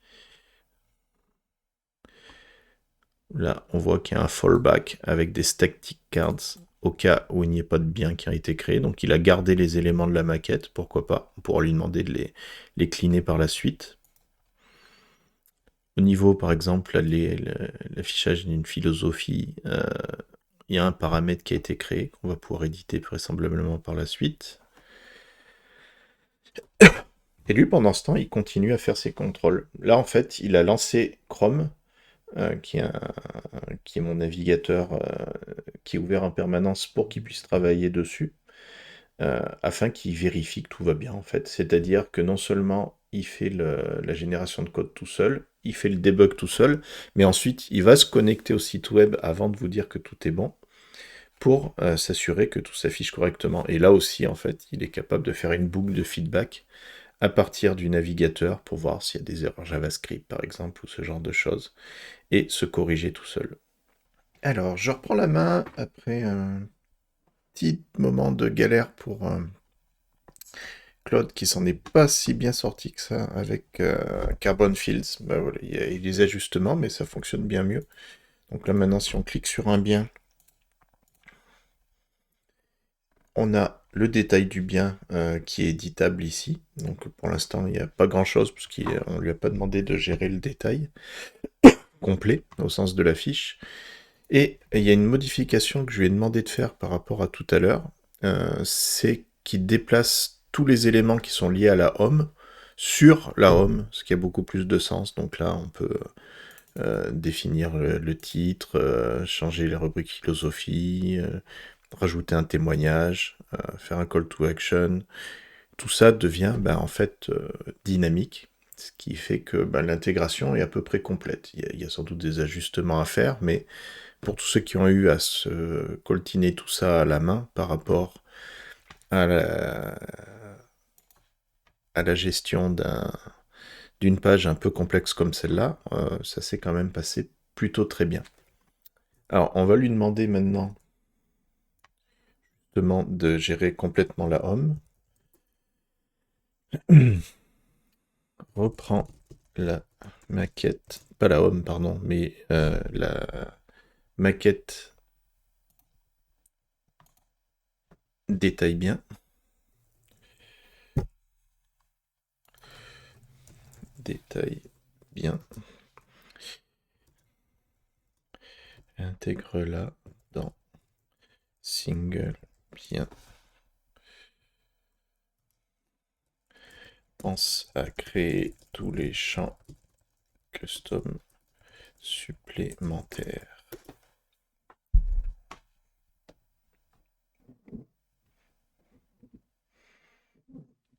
Là, on voit qu'il y a un fallback avec des static cards au cas où il n'y ait pas de biens qui ont été créés. Donc, il a gardé les éléments de la maquette, pourquoi pas. On pourra lui demander de les cleaner par la suite. Au niveau, par exemple, l'affichage d'une philosophie, il y a un paramètre qui a été créé, qu'on va pouvoir éditer vraisemblablement par la suite. Et lui, pendant ce temps, il continue à faire ses contrôles. Là, en fait, il a lancé Chrome qui est mon navigateur qui est ouvert en permanence pour qu'il puisse travailler dessus, afin qu'il vérifie que tout va bien en fait. C'est-à-dire que non seulement il fait la génération de code tout seul, il fait le debug tout seul, mais ensuite il va se connecter au site web avant de vous dire que tout est bon, pour s'assurer que tout s'affiche correctement. Et là aussi, en fait, il est capable de faire une boucle de feedback à partir du navigateur pour voir s'il y a des erreurs JavaScript, par exemple, ou ce genre de choses, et se corriger tout seul. Alors, je reprends la main après un petit moment de galère pour Claude, qui s'en est pas si bien sorti que ça avec Carbon Fields. Bah, voilà, il y a des ajustements, mais ça fonctionne bien mieux. Donc là, maintenant, si on clique sur un bien, on a le détail du bien qui est éditable ici. Donc pour l'instant, il n'y a pas grand-chose, puisqu'on ne lui a pas demandé de gérer le détail complet, au sens de la fiche. Et il y a une modification que je lui ai demandé de faire par rapport à tout à l'heure, c'est qu'il déplace tous les éléments qui sont liés à la home sur la home, ce qui a beaucoup plus de sens. Donc là, on peut définir le titre, changer les rubriques philosophie, rajouter un témoignage, faire un call to action. Tout ça devient en fait dynamique, ce qui fait que l'intégration est à peu près complète. Il y a sans doute des ajustements à faire, mais pour tous ceux qui ont eu à se coltiner tout ça à la main par rapport à la gestion d'une page un peu complexe comme celle-là, ça s'est quand même passé plutôt très bien. Alors, on va lui demander maintenant de gérer complètement la home. Reprend la maquette, pas la home, pardon, mais la maquette détaille bien. Détaille bien. Intègre-la dans single bien. Pense à créer tous les champs custom supplémentaires.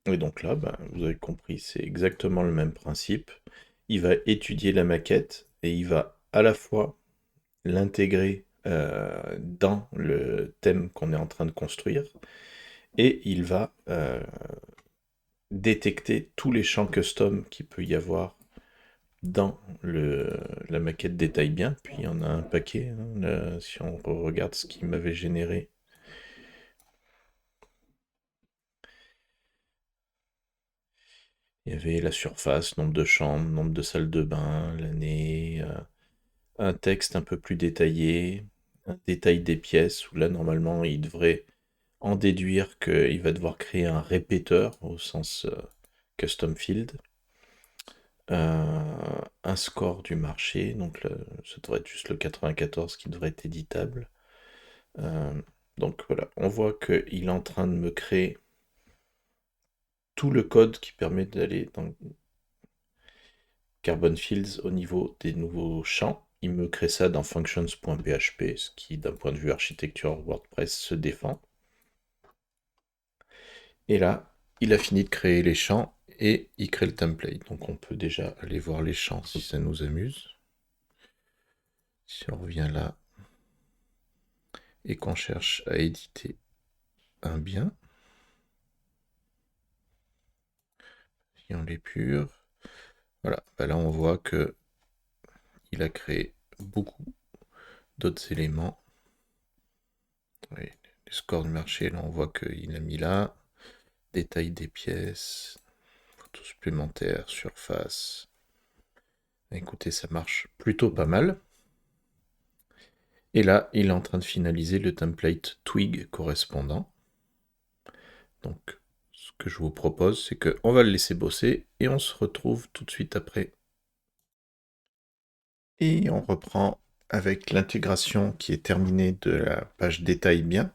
Et donc là, vous avez compris, c'est exactement le même principe. Il va étudier la maquette et il va à la fois l'intégrer dans le thème qu'on est en train de construire et il va détecter tous les champs custom qu'il peut y avoir dans la maquette détaille bien. Puis il y en a un paquet, hein, si on regarde ce qu'il m'avait généré. Il y avait la surface, nombre de chambres, nombre de salles de bain, l'année, un texte un peu plus détaillé, un détail des pièces, où là normalement il devrait en déduire qu'il va devoir créer un répéteur au sens custom field, un score du marché, donc ça devrait être juste le 94 qui devrait être éditable. Donc voilà, on voit qu'il est en train de me créer tout le code qui permet d'aller dans Carbon Fields au niveau des nouveaux champs. Il me crée ça dans functions.php, ce qui d'un point de vue architecture WordPress se défend. Et là, il a fini de créer les champs et il crée le template. Donc on peut déjà aller voir les champs si ça nous amuse. Si on revient là et qu'on cherche à éditer un bien, si on l'épure, voilà, là on voit que il a créé beaucoup d'autres éléments. Oui, les scores du marché, là on voit qu'il a mis là, détail des pièces, photos supplémentaires, surface. Écoutez, ça marche plutôt pas mal. Et là, il est en train de finaliser le template Twig correspondant. Donc, ce que je vous propose, c'est qu'on va le laisser bosser et on se retrouve tout de suite après. Et on reprend avec l'intégration qui est terminée de la page détail bien.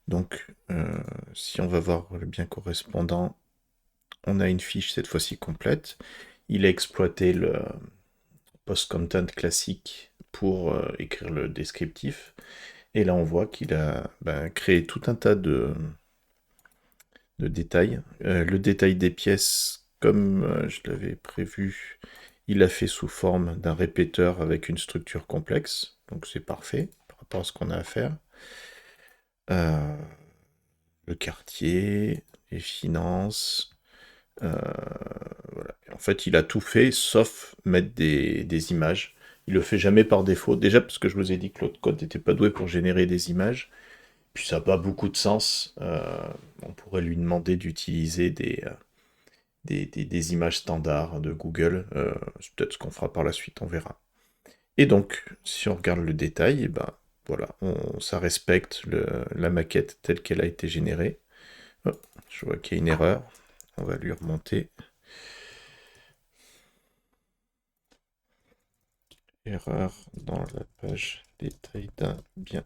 Donc, si on va voir le bien correspondant, on a une fiche cette fois-ci complète. Il a exploité post-content classique pour écrire le descriptif. Et là, on voit qu'il a créé tout un tas de détails. Le détail des pièces, comme je l'avais prévu, il l'a fait sous forme d'un répéteur avec une structure complexe. Donc c'est parfait par rapport à ce qu'on a à faire. Le quartier, les finances. Voilà. En fait, il a tout fait sauf mettre des images. Il le fait jamais par défaut. Déjà parce que je vous ai dit que l'autre code n'était pas doué pour générer des images. Puis ça n'a pas beaucoup de sens. On pourrait lui demander d'utiliser des images standards de Google. C'est peut-être ce qu'on fera par la suite, on verra. Et donc, si on regarde le détail, et ben, voilà, ça respecte la maquette telle qu'elle a été générée. Oh, je vois qu'il y a une erreur. On va lui remonter. Erreur dans la page détail d'un bien.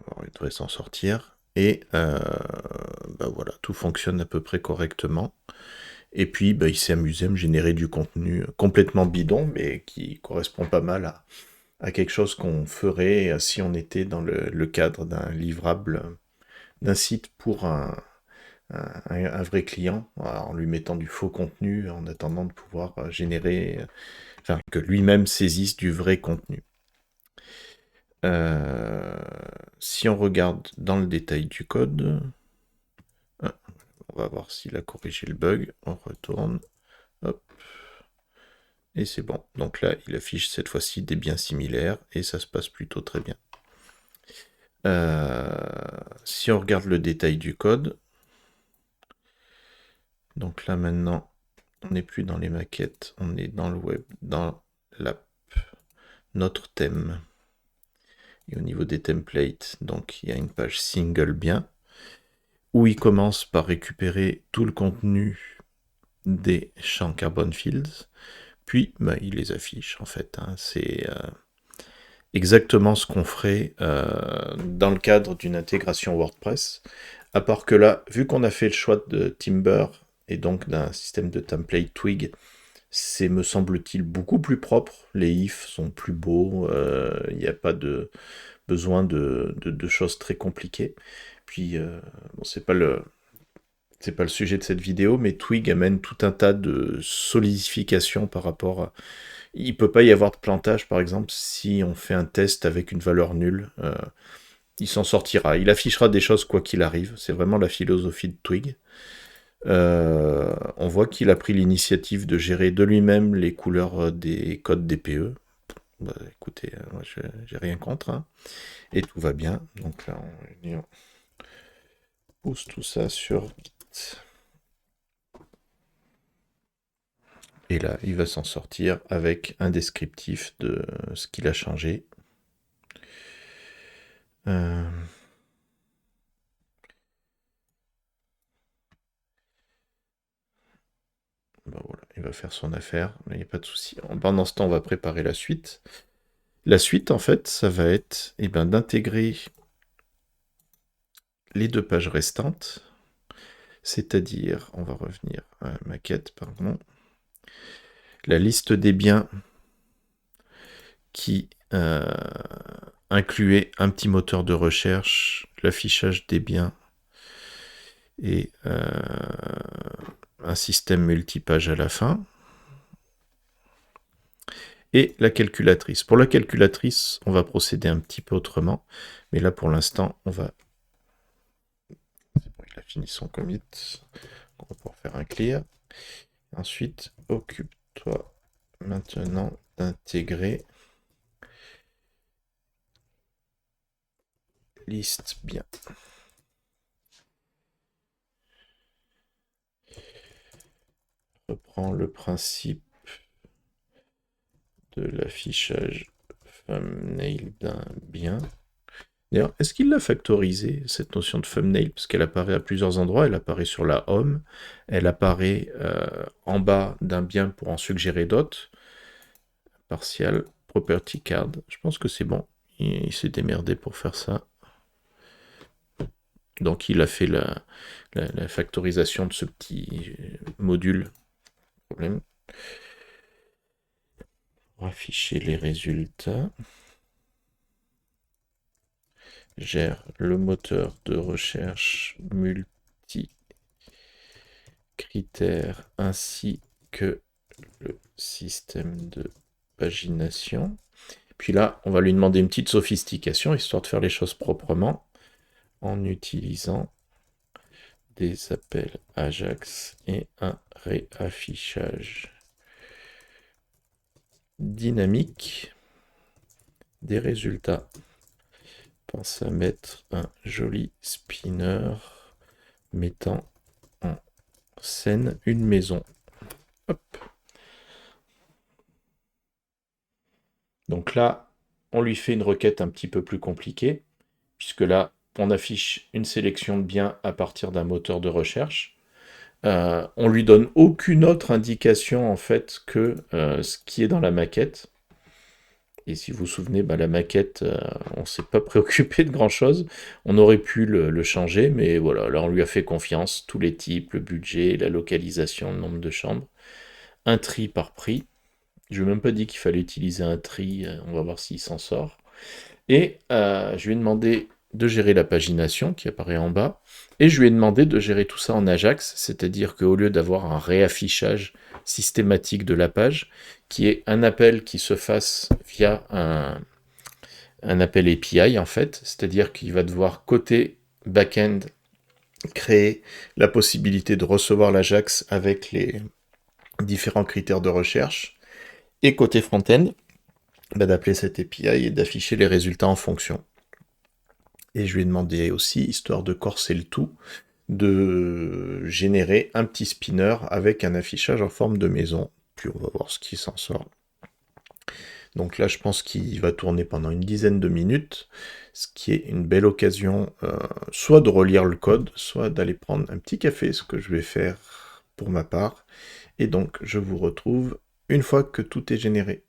Alors, il devrait s'en sortir. Et voilà, tout fonctionne à peu près correctement. Et puis, il s'est amusé à me générer du contenu complètement bidon, mais qui correspond pas mal à quelque chose qu'on ferait si on était dans le cadre d'un livrable, d'un site pour un vrai client, en lui mettant du faux contenu, en attendant de pouvoir générer, enfin, que lui-même saisisse du vrai contenu. Si on regarde dans le détail du code, on va voir s'il a corrigé le bug. On retourne. Hop. Et c'est bon. Donc là, il affiche cette fois-ci des biens similaires et ça se passe plutôt très bien. Si on regarde le détail du code, donc là maintenant, on n'est plus dans les maquettes, on est dans le web, dans l'app, notre thème. Et au niveau des templates, donc il y a une page single bien, où il commence par récupérer tout le contenu des champs carbon fields, puis il les affiche en fait. C'est exactement ce qu'on ferait dans le cadre d'une intégration WordPress, à part que là, vu qu'on a fait le choix de Timber et donc d'un système de template Twig, c'est, me semble-t-il, beaucoup plus propre. Les ifs sont plus beaux, il n'y a pas de besoin de choses très compliquées. Puis, bon, c'est pas le sujet de cette vidéo, mais Twig amène tout un tas de solidification par rapport à... Il peut pas y avoir de plantage, par exemple, si on fait un test avec une valeur nulle. Il s'en sortira. Il affichera des choses quoi qu'il arrive. C'est vraiment la philosophie de Twig. On voit qu'il a pris l'initiative de gérer de lui-même les couleurs des codes DPE. Écoutez, moi j'ai rien contre. Hein. Et tout va bien. Donc là, on pousse tout ça sur Git. Et là, il va s'en sortir avec un descriptif de ce qu'il a changé. Voilà, il va faire son affaire, il n'y a pas de souci. Pendant ce temps, on va préparer la suite. La suite, en fait, ça va être d'intégrer les deux pages restantes, c'est-à-dire, on va revenir à la maquette, pardon, la liste des biens qui incluait un petit moteur de recherche, l'affichage des biens et un système multipage à la fin. Et la calculatrice. Pour la calculatrice, on va procéder un petit peu autrement, mais là pour l'instant, on va... C'est bon, il a fini son commit. On va pouvoir faire un clear. Ensuite, occupe-toi maintenant d'intégrer liste bien. Reprends le principe de l'affichage thumbnail d'un bien. D'ailleurs, est-ce qu'il l'a factorisé, cette notion de thumbnail? Parce qu'elle apparaît à plusieurs endroits. Elle apparaît sur la home, elle apparaît en bas d'un bien pour en suggérer d'autres. Partial, property card. Je pense que c'est bon. Il s'est démerdé pour faire ça. Donc il a fait la factorisation de ce petit module. Problème. On va afficher les résultats. Gère le moteur de recherche multi-critères ainsi que le système de pagination. Puis là, on va lui demander une petite sophistication, histoire de faire les choses proprement, en utilisant des appels Ajax et un réaffichage dynamique des résultats. Pense à mettre un joli spinner mettant en scène une maison. Hop. Donc là, on lui fait une requête un petit peu plus compliquée, puisque là, on affiche une sélection de biens à partir d'un moteur de recherche. On lui donne aucune autre indication en fait que ce qui est dans la maquette. Et si vous vous souvenez, la maquette, on ne s'est pas préoccupé de grand-chose. On aurait pu le changer, mais voilà, là on lui a fait confiance. Tous les types, le budget, la localisation, le nombre de chambres. Un tri par prix. Je ne lui ai même pas dit qu'il fallait utiliser un tri, on va voir s'il s'en sort. Et je lui ai demandé de gérer la pagination qui apparaît en bas. Et je lui ai demandé de gérer tout ça en Ajax, c'est-à-dire qu'au lieu d'avoir un réaffichage systématique de la page, qui est un appel qui se fasse via un appel API en fait, c'est-à-dire qu'il va devoir côté back-end créer la possibilité de recevoir l'Ajax avec les différents critères de recherche, et côté front-end, d'appeler cette API et d'afficher les résultats en fonction. Et je lui ai demandé aussi, histoire de corser le tout, de générer un petit spinner avec un affichage en forme de maison. Puis on va voir ce qui s'en sort. Donc là, je pense qu'il va tourner pendant une dizaine de minutes, ce qui est une belle occasion soit de relire le code, soit d'aller prendre un petit café, ce que je vais faire pour ma part. Et donc, je vous retrouve une fois que tout est généré.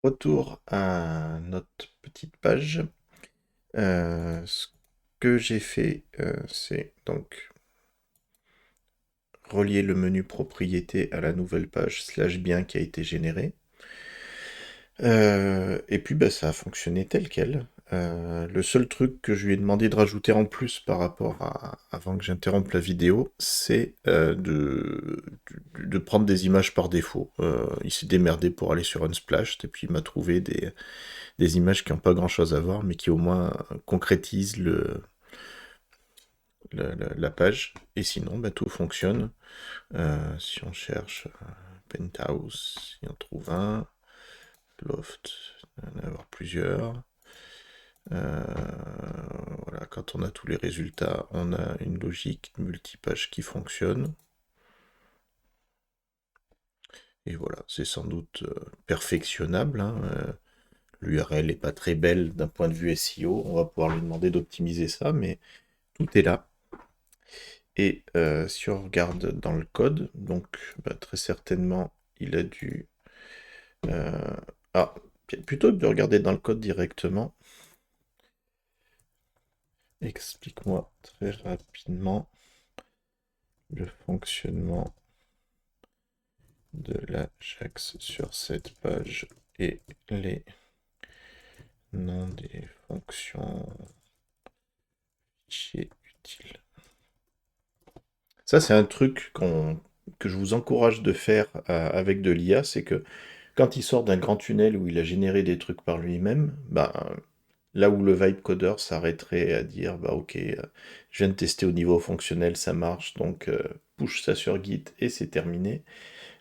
Retour à notre petite page. Ce que j'ai fait, c'est donc relier le menu propriété à la nouvelle page /bien qui a été générée. Et puis ça a fonctionné tel quel. Le seul truc que je lui ai demandé de rajouter en plus par rapport à avant que j'interrompe la vidéo, c'est de prendre des images par défaut. Il s'est démerdé pour aller sur Unsplash et puis il m'a trouvé des images qui n'ont pas grand chose à voir, mais qui au moins concrétisent la page. Et sinon, tout fonctionne. Si on cherche Penthouse, si on trouve un. Loft, il va y en avoir plusieurs. Voilà, quand on a tous les résultats, on a une logique multipage qui fonctionne. Et voilà, c'est sans doute perfectionnable. L'URL n'est pas très belle d'un point de vue SEO. On va pouvoir lui demander d'optimiser ça, mais tout est là. Et si on regarde dans le code, donc très certainement, il a dû... plutôt que de regarder dans le code directement, explique-moi très rapidement le fonctionnement de l'Ajax sur cette page et les noms des fonctions fichiers utiles. Ça, c'est un truc que je vous encourage de faire avec de l'IA, c'est que quand il sort d'un grand tunnel où il a généré des trucs par lui-même, là où le vibe codeur s'arrêterait à dire ok, je viens de tester au niveau fonctionnel, ça marche, donc push ça sur Git et c'est terminé.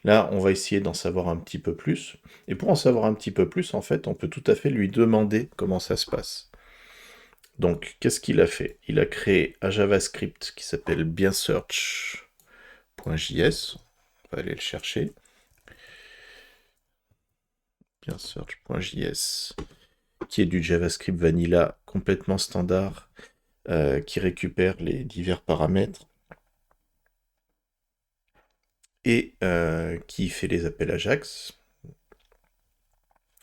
Là, on va essayer d'en savoir un petit peu plus. Et pour en savoir un petit peu plus, en fait, on peut tout à fait lui demander comment ça se passe. Donc, qu'est-ce qu'il a fait? Il a créé un JavaScript qui s'appelle biensearch.js. On va aller le chercher. Biensearch.js, qui est du JavaScript vanilla complètement standard, qui récupère les divers paramètres et qui fait les appels Ajax.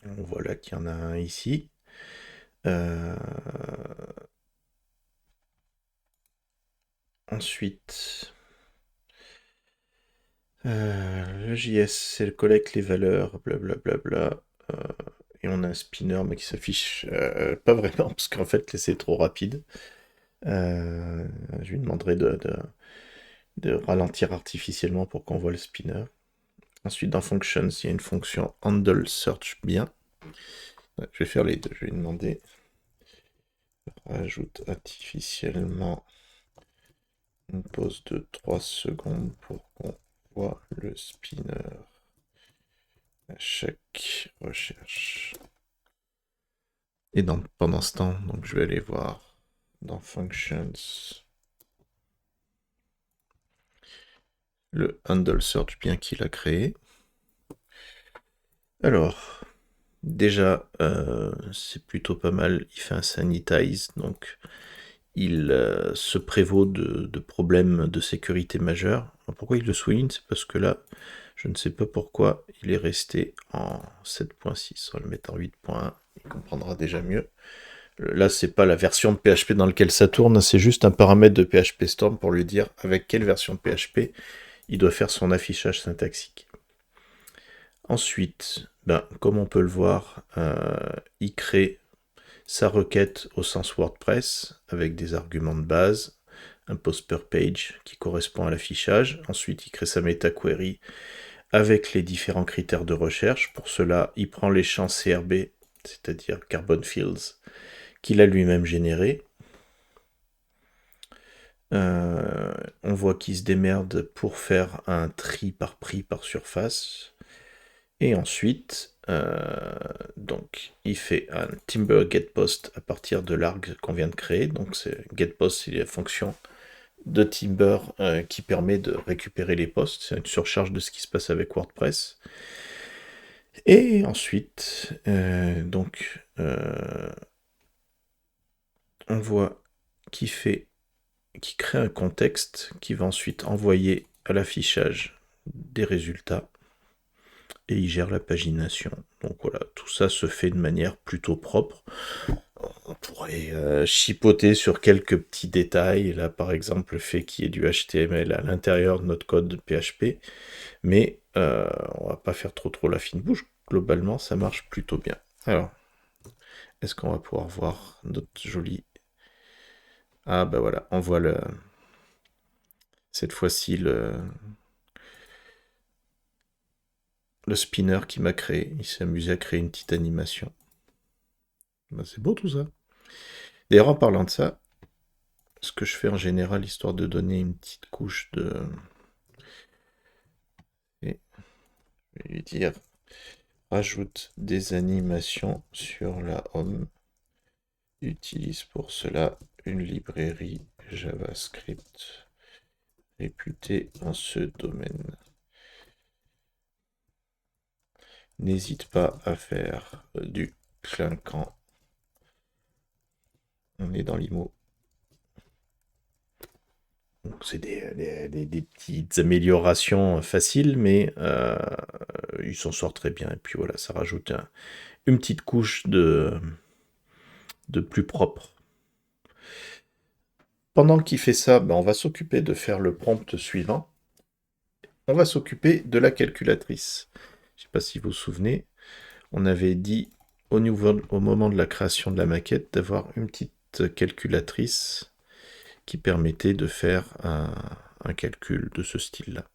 On voit là qu'il y en a un ici. Ensuite, le JS, c'est le collecte les valeurs, blablabla. Et on a un spinner, mais qui s'affiche pas vraiment, parce qu'en fait, c'est trop rapide. Je lui demanderai de ralentir artificiellement pour qu'on voit le spinner. Ensuite, dans Functions, il y a une fonction handle search bien. Je vais faire les deux. Je vais lui demander rajoute artificiellement une pause de 3 secondes pour qu'on voit le spinner à chaque recherche. Et pendant ce temps, donc je vais aller voir dans Functions le handle search bien qu'il a créé. Alors, déjà, c'est plutôt pas mal. Il fait un sanitize, donc il se prévaut de problèmes de sécurité majeurs. Alors, pourquoi il le souligne? C'est parce que là, je ne sais pas pourquoi il est resté en 7.6. On va le mettre en 8.1, il comprendra déjà mieux. Là, c'est pas la version de PHP dans laquelle ça tourne, c'est juste un paramètre de PHP Storm pour lui dire avec quelle version de PHP il doit faire son affichage syntaxique. Ensuite, comme on peut le voir, il crée sa requête au sens WordPress avec des arguments de base, un post per page qui correspond à l'affichage. Ensuite, il crée sa meta query avec les différents critères de recherche. Pour cela, il prend les champs CRB, c'est-à-dire Carbon Fields, qu'il a lui-même générés. On voit qu'il se démerde pour faire un tri par prix par surface. Et ensuite, donc, il fait un Timber getPost à partir de l'arg qu'on vient de créer. Donc, getPost, c'est la fonction de Timber qui permet de récupérer les posts. C'est une surcharge de ce qui se passe avec WordPress. Et ensuite, on voit qu'il crée un contexte qui va ensuite envoyer à l'affichage des résultats et il gère la pagination. Donc voilà, tout ça se fait de manière plutôt propre. On pourrait chipoter sur quelques petits détails, là par exemple le fait qu'il y ait du HTML à l'intérieur de notre code PHP, mais on va pas faire trop la fine bouche. Globalement, ça marche plutôt bien. Alors, est-ce qu'on va pouvoir voir notre joli... Ah bah voilà, on voit cette fois-ci le spinner qui m'a créé. Il s'est amusé à créer une petite animation. Bah, c'est beau tout ça. D'ailleurs, en parlant de ça, ce que je fais en général, histoire de donner une petite couche de... Et je vais lui dire, rajoute des animations sur la home. Utilise pour cela une librairie JavaScript réputée en ce domaine. N'hésite pas à faire du clinquant. On est dans l'IMO. Donc c'est des petites améliorations faciles, mais il s'en sort très bien. Et puis voilà, ça rajoute une petite couche de plus propre. Pendant qu'il fait ça, on va s'occuper de faire le prompt suivant. On va s'occuper de la calculatrice. Je ne sais pas si vous vous souvenez, on avait dit au moment de la création de la maquette d'avoir une petite calculatrice qui permettait de faire un calcul de ce style-là.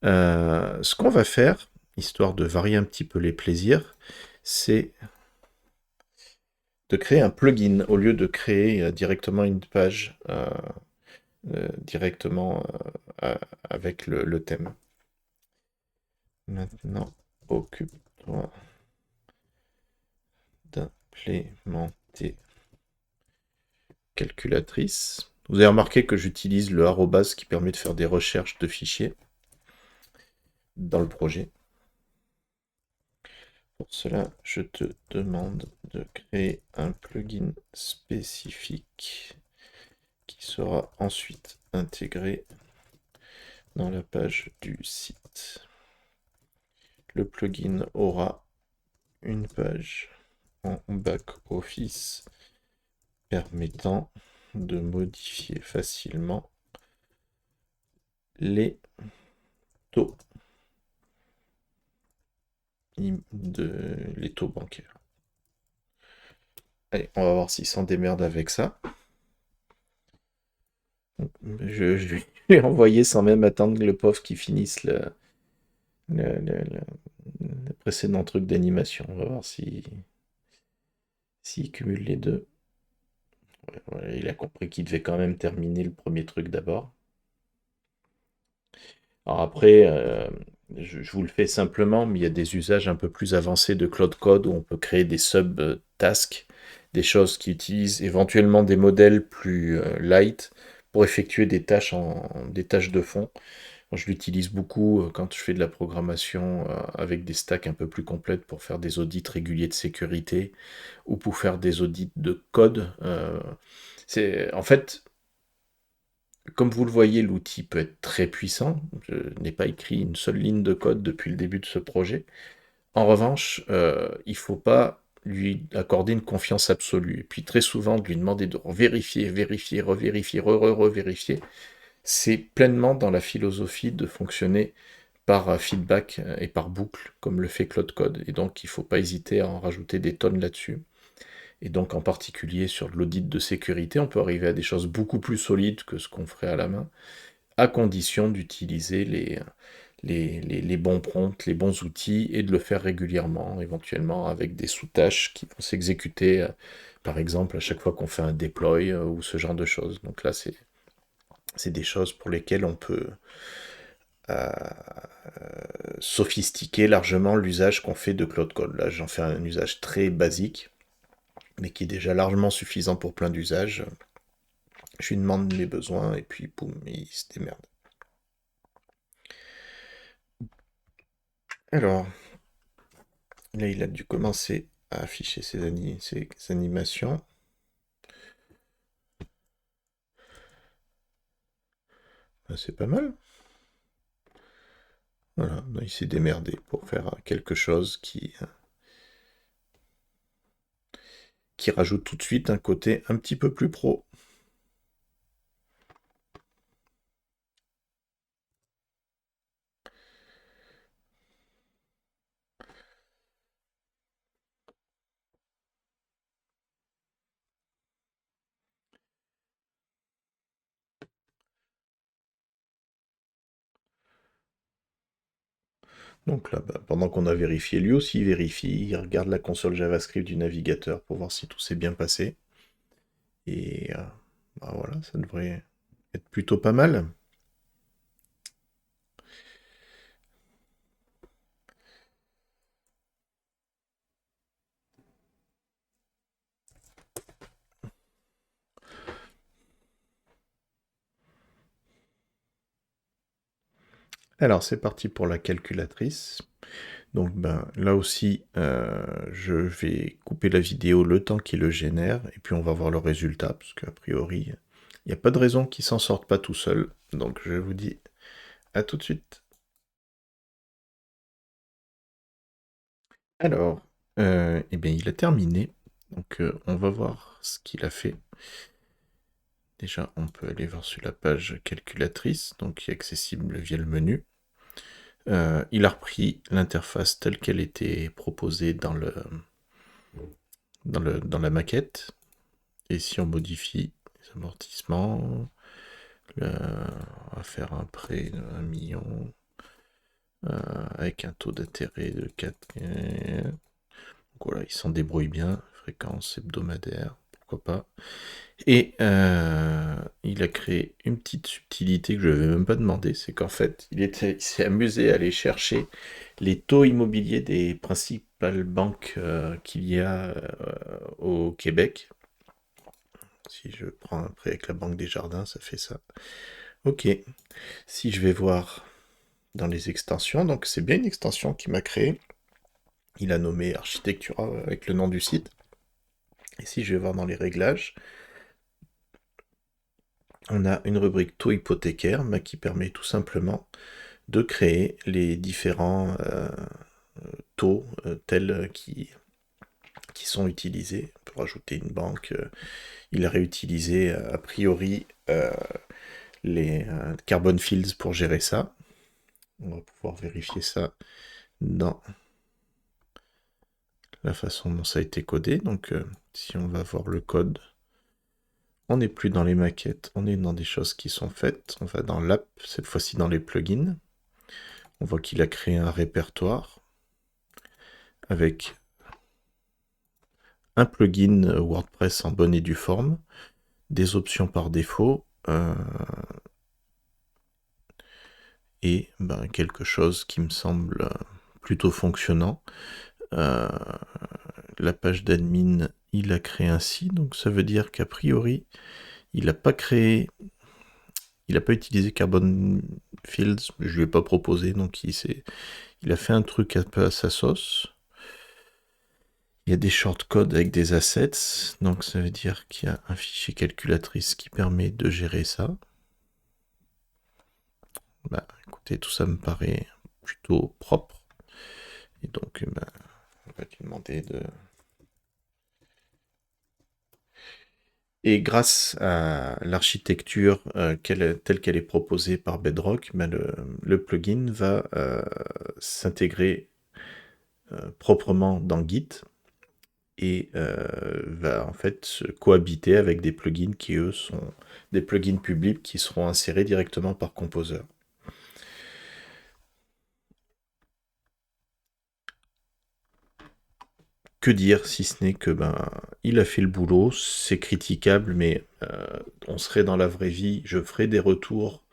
Ce qu'on va faire, histoire de varier un petit peu les plaisirs, c'est de créer un plugin au lieu de créer directement une page directement avec le thème. Maintenant, occupe-toi d'implémenter calculatrice. Vous avez remarqué que j'utilise le arrobase qui permet de faire des recherches de fichiers dans le projet. Pour cela, je te demande de créer un plugin spécifique qui sera ensuite intégré dans la page du site. Le plugin aura une page en back-office permettant de modifier facilement les taux les taux bancaires. Allez, on va voir s'il s'en démerde avec ça. Je vais envoyer sans même attendre le pauvre qui finisse le précédent truc d'animation. On va voir s'il cumule les deux. Ouais, il a compris qu'il devait quand même terminer le premier truc d'abord. Alors après, je vous le fais simplement, mais il y a des usages un peu plus avancés de Cloud Code où on peut créer des sub-tasks, des choses qui utilisent éventuellement des modèles plus light pour effectuer des tâches de fond. Moi, je l'utilise beaucoup quand je fais de la programmation avec des stacks un peu plus complètes pour faire des audits réguliers de sécurité ou pour faire des audits de code. En fait, comme vous le voyez, l'outil peut être très puissant. Je n'ai pas écrit une seule ligne de code depuis le début de ce projet. En revanche, il ne faut pas lui accorder une confiance absolue. Et puis très souvent, de lui demander de vérifier, vérifier, revérifier, revérifier, c'est pleinement dans la philosophie de fonctionner par feedback et par boucle, comme le fait Cloud Code. Et donc, il ne faut pas hésiter à en rajouter des tonnes là-dessus. Et donc, en particulier sur l'audit de sécurité, on peut arriver à des choses beaucoup plus solides que ce qu'on ferait à la main, à condition d'utiliser les bons prompts, les bons outils, et de le faire régulièrement, éventuellement avec des sous-tâches qui vont s'exécuter, par exemple, à chaque fois qu'on fait un deploy ou ce genre de choses. Donc là, c'est des choses pour lesquelles on peut euh, sophistiquer largement l'usage qu'on fait de Cloud Code. Là, j'en fais un usage très basique, mais qui est déjà largement suffisant pour plein d'usages. Je lui demande mes besoins et puis boum, il se démerde. Alors, là, il a dû commencer à afficher ses animations. C'est pas mal. Voilà, il s'est démerdé pour faire quelque chose qui rajoute tout de suite un côté un petit peu plus pro. Donc là, pendant qu'on a vérifié, lui aussi il vérifie, il regarde la console JavaScript du navigateur pour voir si tout s'est bien passé. Et voilà, ça devrait être plutôt pas mal. Alors c'est parti pour la calculatrice. Donc là aussi, je vais couper la vidéo le temps qu'il le génère, et puis on va voir le résultat, parce qu'a priori, il n'y a pas de raison qu'il s'en sorte pas tout seul. Donc je vous dis à tout de suite. Alors, eh bien il a terminé, donc on va voir ce qu'il a fait. Déjà, on peut aller voir sur la page calculatrice, donc qui est accessible via le menu. Il a repris l'interface telle qu'elle était proposée dans la maquette. Et si on modifie les amortissements, on va faire un prêt de 1 million avec un taux d'intérêt de 4. Donc voilà, il s'en débrouille bien. Fréquence hebdomadaire, pourquoi pas. Et il a créé une petite subtilité que je ne vais même pas demander, c'est qu'en fait, il s'est amusé à aller chercher les taux immobiliers des principales banques qu'il y a au Québec. Si je prends un prêt avec la Banque des Jardins, ça fait ça. Ok. Si je vais voir dans les extensions, donc c'est bien une extension qu'il m'a créée. Il a nommé Architectura avec le nom du site. Et si je vais voir dans les réglages, on a une rubrique taux hypothécaire qui permet tout simplement de créer les différents taux tels qui sont utilisés. Pour ajouter une banque, il a réutilisé a priori les Carbon Fields pour gérer ça. On va pouvoir vérifier ça dans la façon dont ça a été codé. Donc si on va voir le code, on n'est plus dans les maquettes, on est dans des choses qui sont faites. On va dans l'app, cette fois-ci dans les plugins. On voit qu'il a créé un répertoire avec un plugin WordPress en bonne et due forme, des options par défaut, et quelque chose qui me semble plutôt fonctionnant. La page d'admin, il a créé ainsi, donc ça veut dire qu'a priori, il n'a pas utilisé Carbon Fields, je lui ai pas proposé, donc il a fait un truc un peu à sa sauce. Il y a des shortcodes avec des assets, donc ça veut dire qu'il y a un fichier calculatrice qui permet de gérer ça. Écoutez, tout ça me paraît plutôt propre. Et donc, on va lui demander de... Et grâce à l'architecture telle qu'elle est proposée par Bedrock, le plugin va s'intégrer proprement dans Git et va en fait cohabiter avec des plugins qui, eux, sont des plugins publics qui seront insérés directement par Composer. Que dire si ce n'est que il a fait le boulot, c'est critiquable, mais on serait dans la vraie vie, je ferai des retours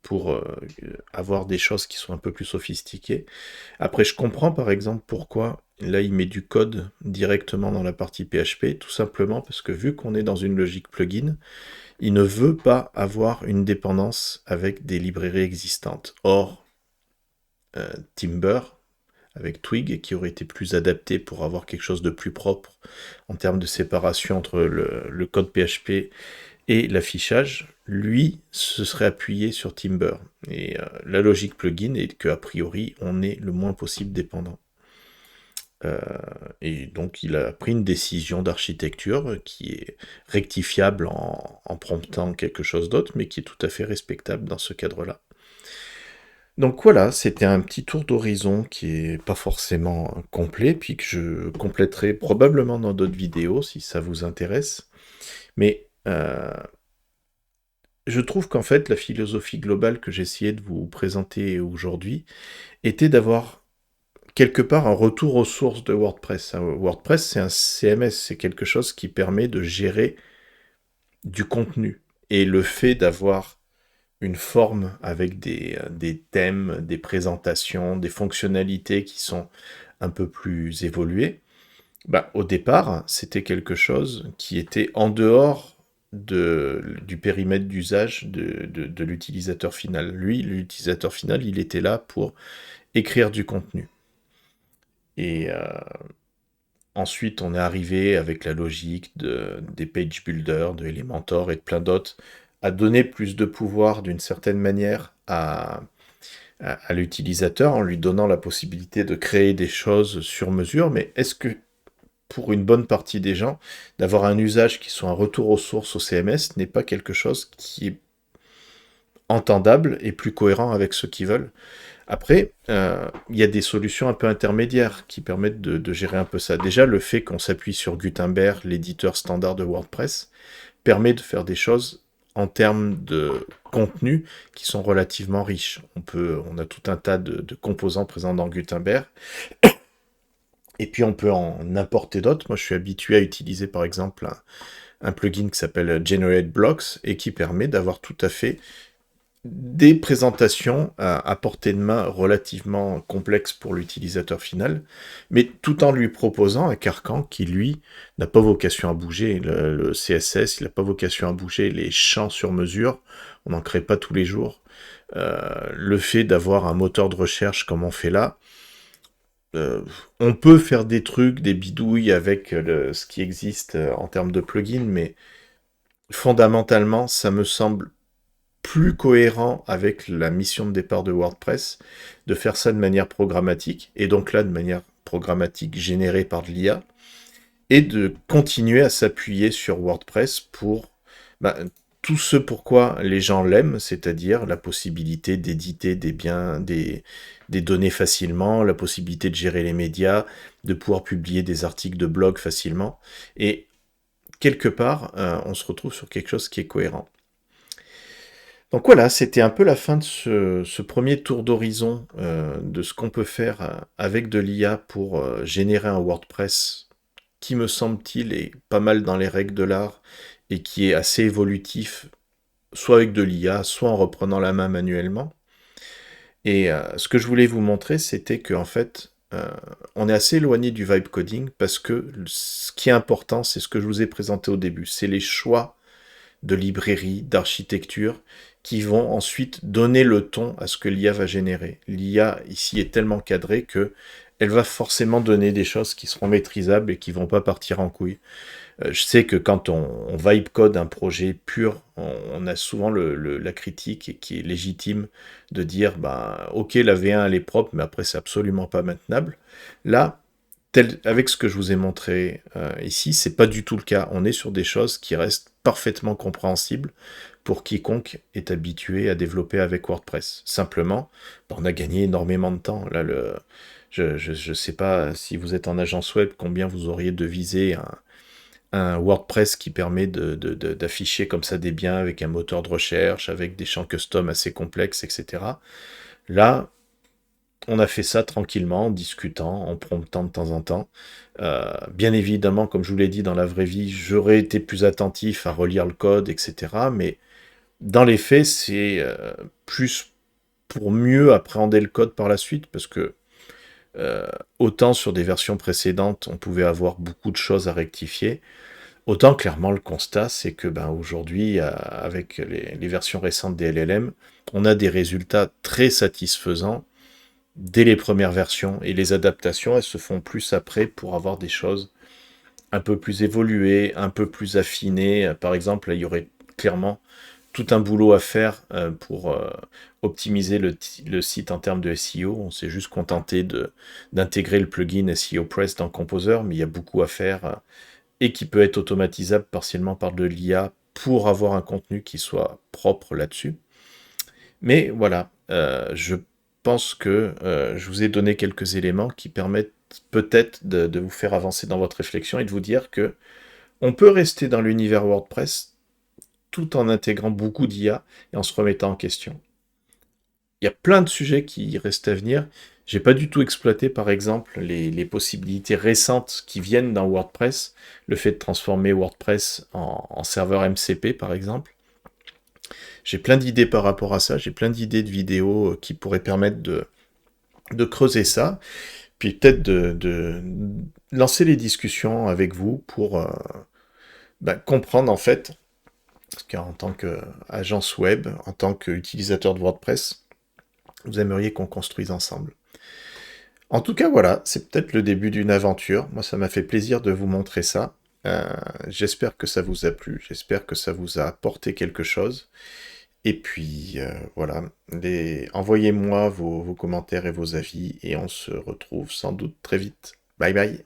pour avoir des choses qui sont un peu plus sophistiquées. Après, je comprends par exemple pourquoi là il met du code directement dans la partie PHP, tout simplement parce que vu qu'on est dans une logique plugin, il ne veut pas avoir une dépendance avec des librairies existantes. Or, Timber, avec Twig, qui aurait été plus adapté pour avoir quelque chose de plus propre en termes de séparation entre le code PHP et l'affichage, lui se serait appuyé sur Timber. Et la logique plugin est qu'a priori, on est le moins possible dépendant. Et donc il a pris une décision d'architecture qui est rectifiable en promptant quelque chose d'autre, mais qui est tout à fait respectable dans ce cadre-là. Donc voilà, c'était un petit tour d'horizon qui est pas forcément complet, puis que je compléterai probablement dans d'autres vidéos si ça vous intéresse. Mais je trouve qu'en fait, la philosophie globale que j'essayais de vous présenter aujourd'hui était d'avoir quelque part un retour aux sources de WordPress. WordPress, c'est un CMS, c'est quelque chose qui permet de gérer du contenu. Et le fait d'avoir une forme avec des thèmes, des présentations, des fonctionnalités qui sont un peu plus évoluées, au départ, c'était quelque chose qui était en dehors du périmètre d'usage de l'utilisateur final. Lui, l'utilisateur final, il était là pour écrire du contenu. Et ensuite, on est arrivé avec la logique des page builders, de Elementor et de plein d'autres, à donner plus de pouvoir d'une certaine manière à l'utilisateur en lui donnant la possibilité de créer des choses sur mesure. Mais est-ce que pour une bonne partie des gens, d'avoir un usage qui soit un retour aux sources au CMS n'est pas quelque chose qui est entendable et plus cohérent avec ceux qui veulent? Après, il y a des solutions un peu intermédiaires qui permettent de gérer un peu ça. Déjà, le fait qu'on s'appuie sur Gutenberg, l'éditeur standard de WordPress, permet de faire des choses en termes de contenu qui sont relativement riches. On a tout un tas de composants présents dans Gutenberg, et puis on peut en importer d'autres. Moi, je suis habitué à utiliser par exemple un plugin qui s'appelle Generate Blocks et qui permet d'avoir tout à fait des présentations à portée de main relativement complexes pour l'utilisateur final, mais tout en lui proposant un carcan qui, lui, n'a pas vocation à bouger. Le CSS, il n'a pas vocation à bouger. Les champs sur mesure, on n'en crée pas tous les jours. Le fait d'avoir un moteur de recherche comme on fait là, on peut faire des trucs, des bidouilles avec ce qui existe en termes de plugins, mais fondamentalement, ça me semble plus cohérent avec la mission de départ de WordPress, de faire ça de manière programmatique, et donc là de manière programmatique générée par de l'IA, et de continuer à s'appuyer sur WordPress pour tout ce pourquoi les gens l'aiment, c'est-à-dire la possibilité d'éditer des données facilement, la possibilité de gérer les médias, de pouvoir publier des articles de blog facilement, et quelque part, on se retrouve sur quelque chose qui est cohérent. Donc voilà, c'était un peu la fin de ce premier tour d'horizon de ce qu'on peut faire avec de l'IA pour générer un WordPress qui, me semble-t-il, est pas mal dans les règles de l'art et qui est assez évolutif, soit avec de l'IA, soit en reprenant la main manuellement. Et ce que je voulais vous montrer, c'était qu'en fait, on est assez éloigné du vibe coding parce que ce qui est important, c'est ce que je vous ai présenté au début, c'est les choix de librairie, d'architecture, qui vont ensuite donner le ton à ce que l'IA va générer. L'IA, ici, est tellement cadrée que elle va forcément donner des choses qui seront maîtrisables et qui vont pas partir en couille. Je sais que quand on vibe code un projet pur, on a souvent la critique et qui est légitime de dire ok, la V1 elle est propre, mais après c'est absolument pas maintenable. Là, avec ce que je vous ai montré ici, c'est pas du tout le cas. On est sur des choses qui restent parfaitement compréhensibles pour quiconque est habitué à développer avec WordPress. Simplement, on a gagné énormément de temps. Là, je sais pas si vous êtes en agence web, combien vous auriez devisé un WordPress qui permet d'afficher comme ça des biens avec un moteur de recherche, avec des champs custom assez complexes, etc. Là, on a fait ça tranquillement, en discutant, en promptant de temps en temps. Bien évidemment, comme je vous l'ai dit, dans la vraie vie, j'aurais été plus attentif à relire le code, etc. Mais dans les faits, c'est plus pour mieux appréhender le code par la suite, parce que autant sur des versions précédentes, on pouvait avoir beaucoup de choses à rectifier, autant clairement le constat, c'est que aujourd'hui, avec les versions récentes des LLM, on a des résultats très satisfaisants dès les premières versions, et les adaptations, elles se font plus après pour avoir des choses un peu plus évoluées, un peu plus affinées. Par exemple, là, il y aurait clairement tout un boulot à faire pour optimiser le site en termes de SEO. On s'est juste contenté d'intégrer le plugin SEOpress dans Composer, mais il y a beaucoup à faire et qui peut être automatisable partiellement par de l'IA pour avoir un contenu qui soit propre là-dessus. Mais voilà, je pense que je vous ai donné quelques éléments qui permettent peut-être de vous faire avancer dans votre réflexion et de vous dire que on peut rester dans l'univers WordPress tout en intégrant beaucoup d'IA et en se remettant en question. Il y a plein de sujets qui restent à venir. J'ai pas du tout exploité, par exemple, les possibilités récentes qui viennent dans WordPress, le fait de transformer WordPress en serveur MCP, par exemple. J'ai plein d'idées par rapport à ça, j'ai plein d'idées de vidéos qui pourraient permettre de creuser ça, puis peut-être de lancer les discussions avec vous pour comprendre en fait, qu'en tant qu'agence web, en tant qu'utilisateur de WordPress, vous aimeriez qu'on construise ensemble. En tout cas, voilà, c'est peut-être le début d'une aventure. Moi, ça m'a fait plaisir de vous montrer ça. J'espère que ça vous a plu, j'espère que ça vous a apporté quelque chose. Et puis, voilà, envoyez-moi vos commentaires et vos avis, et on se retrouve sans doute très vite. Bye bye!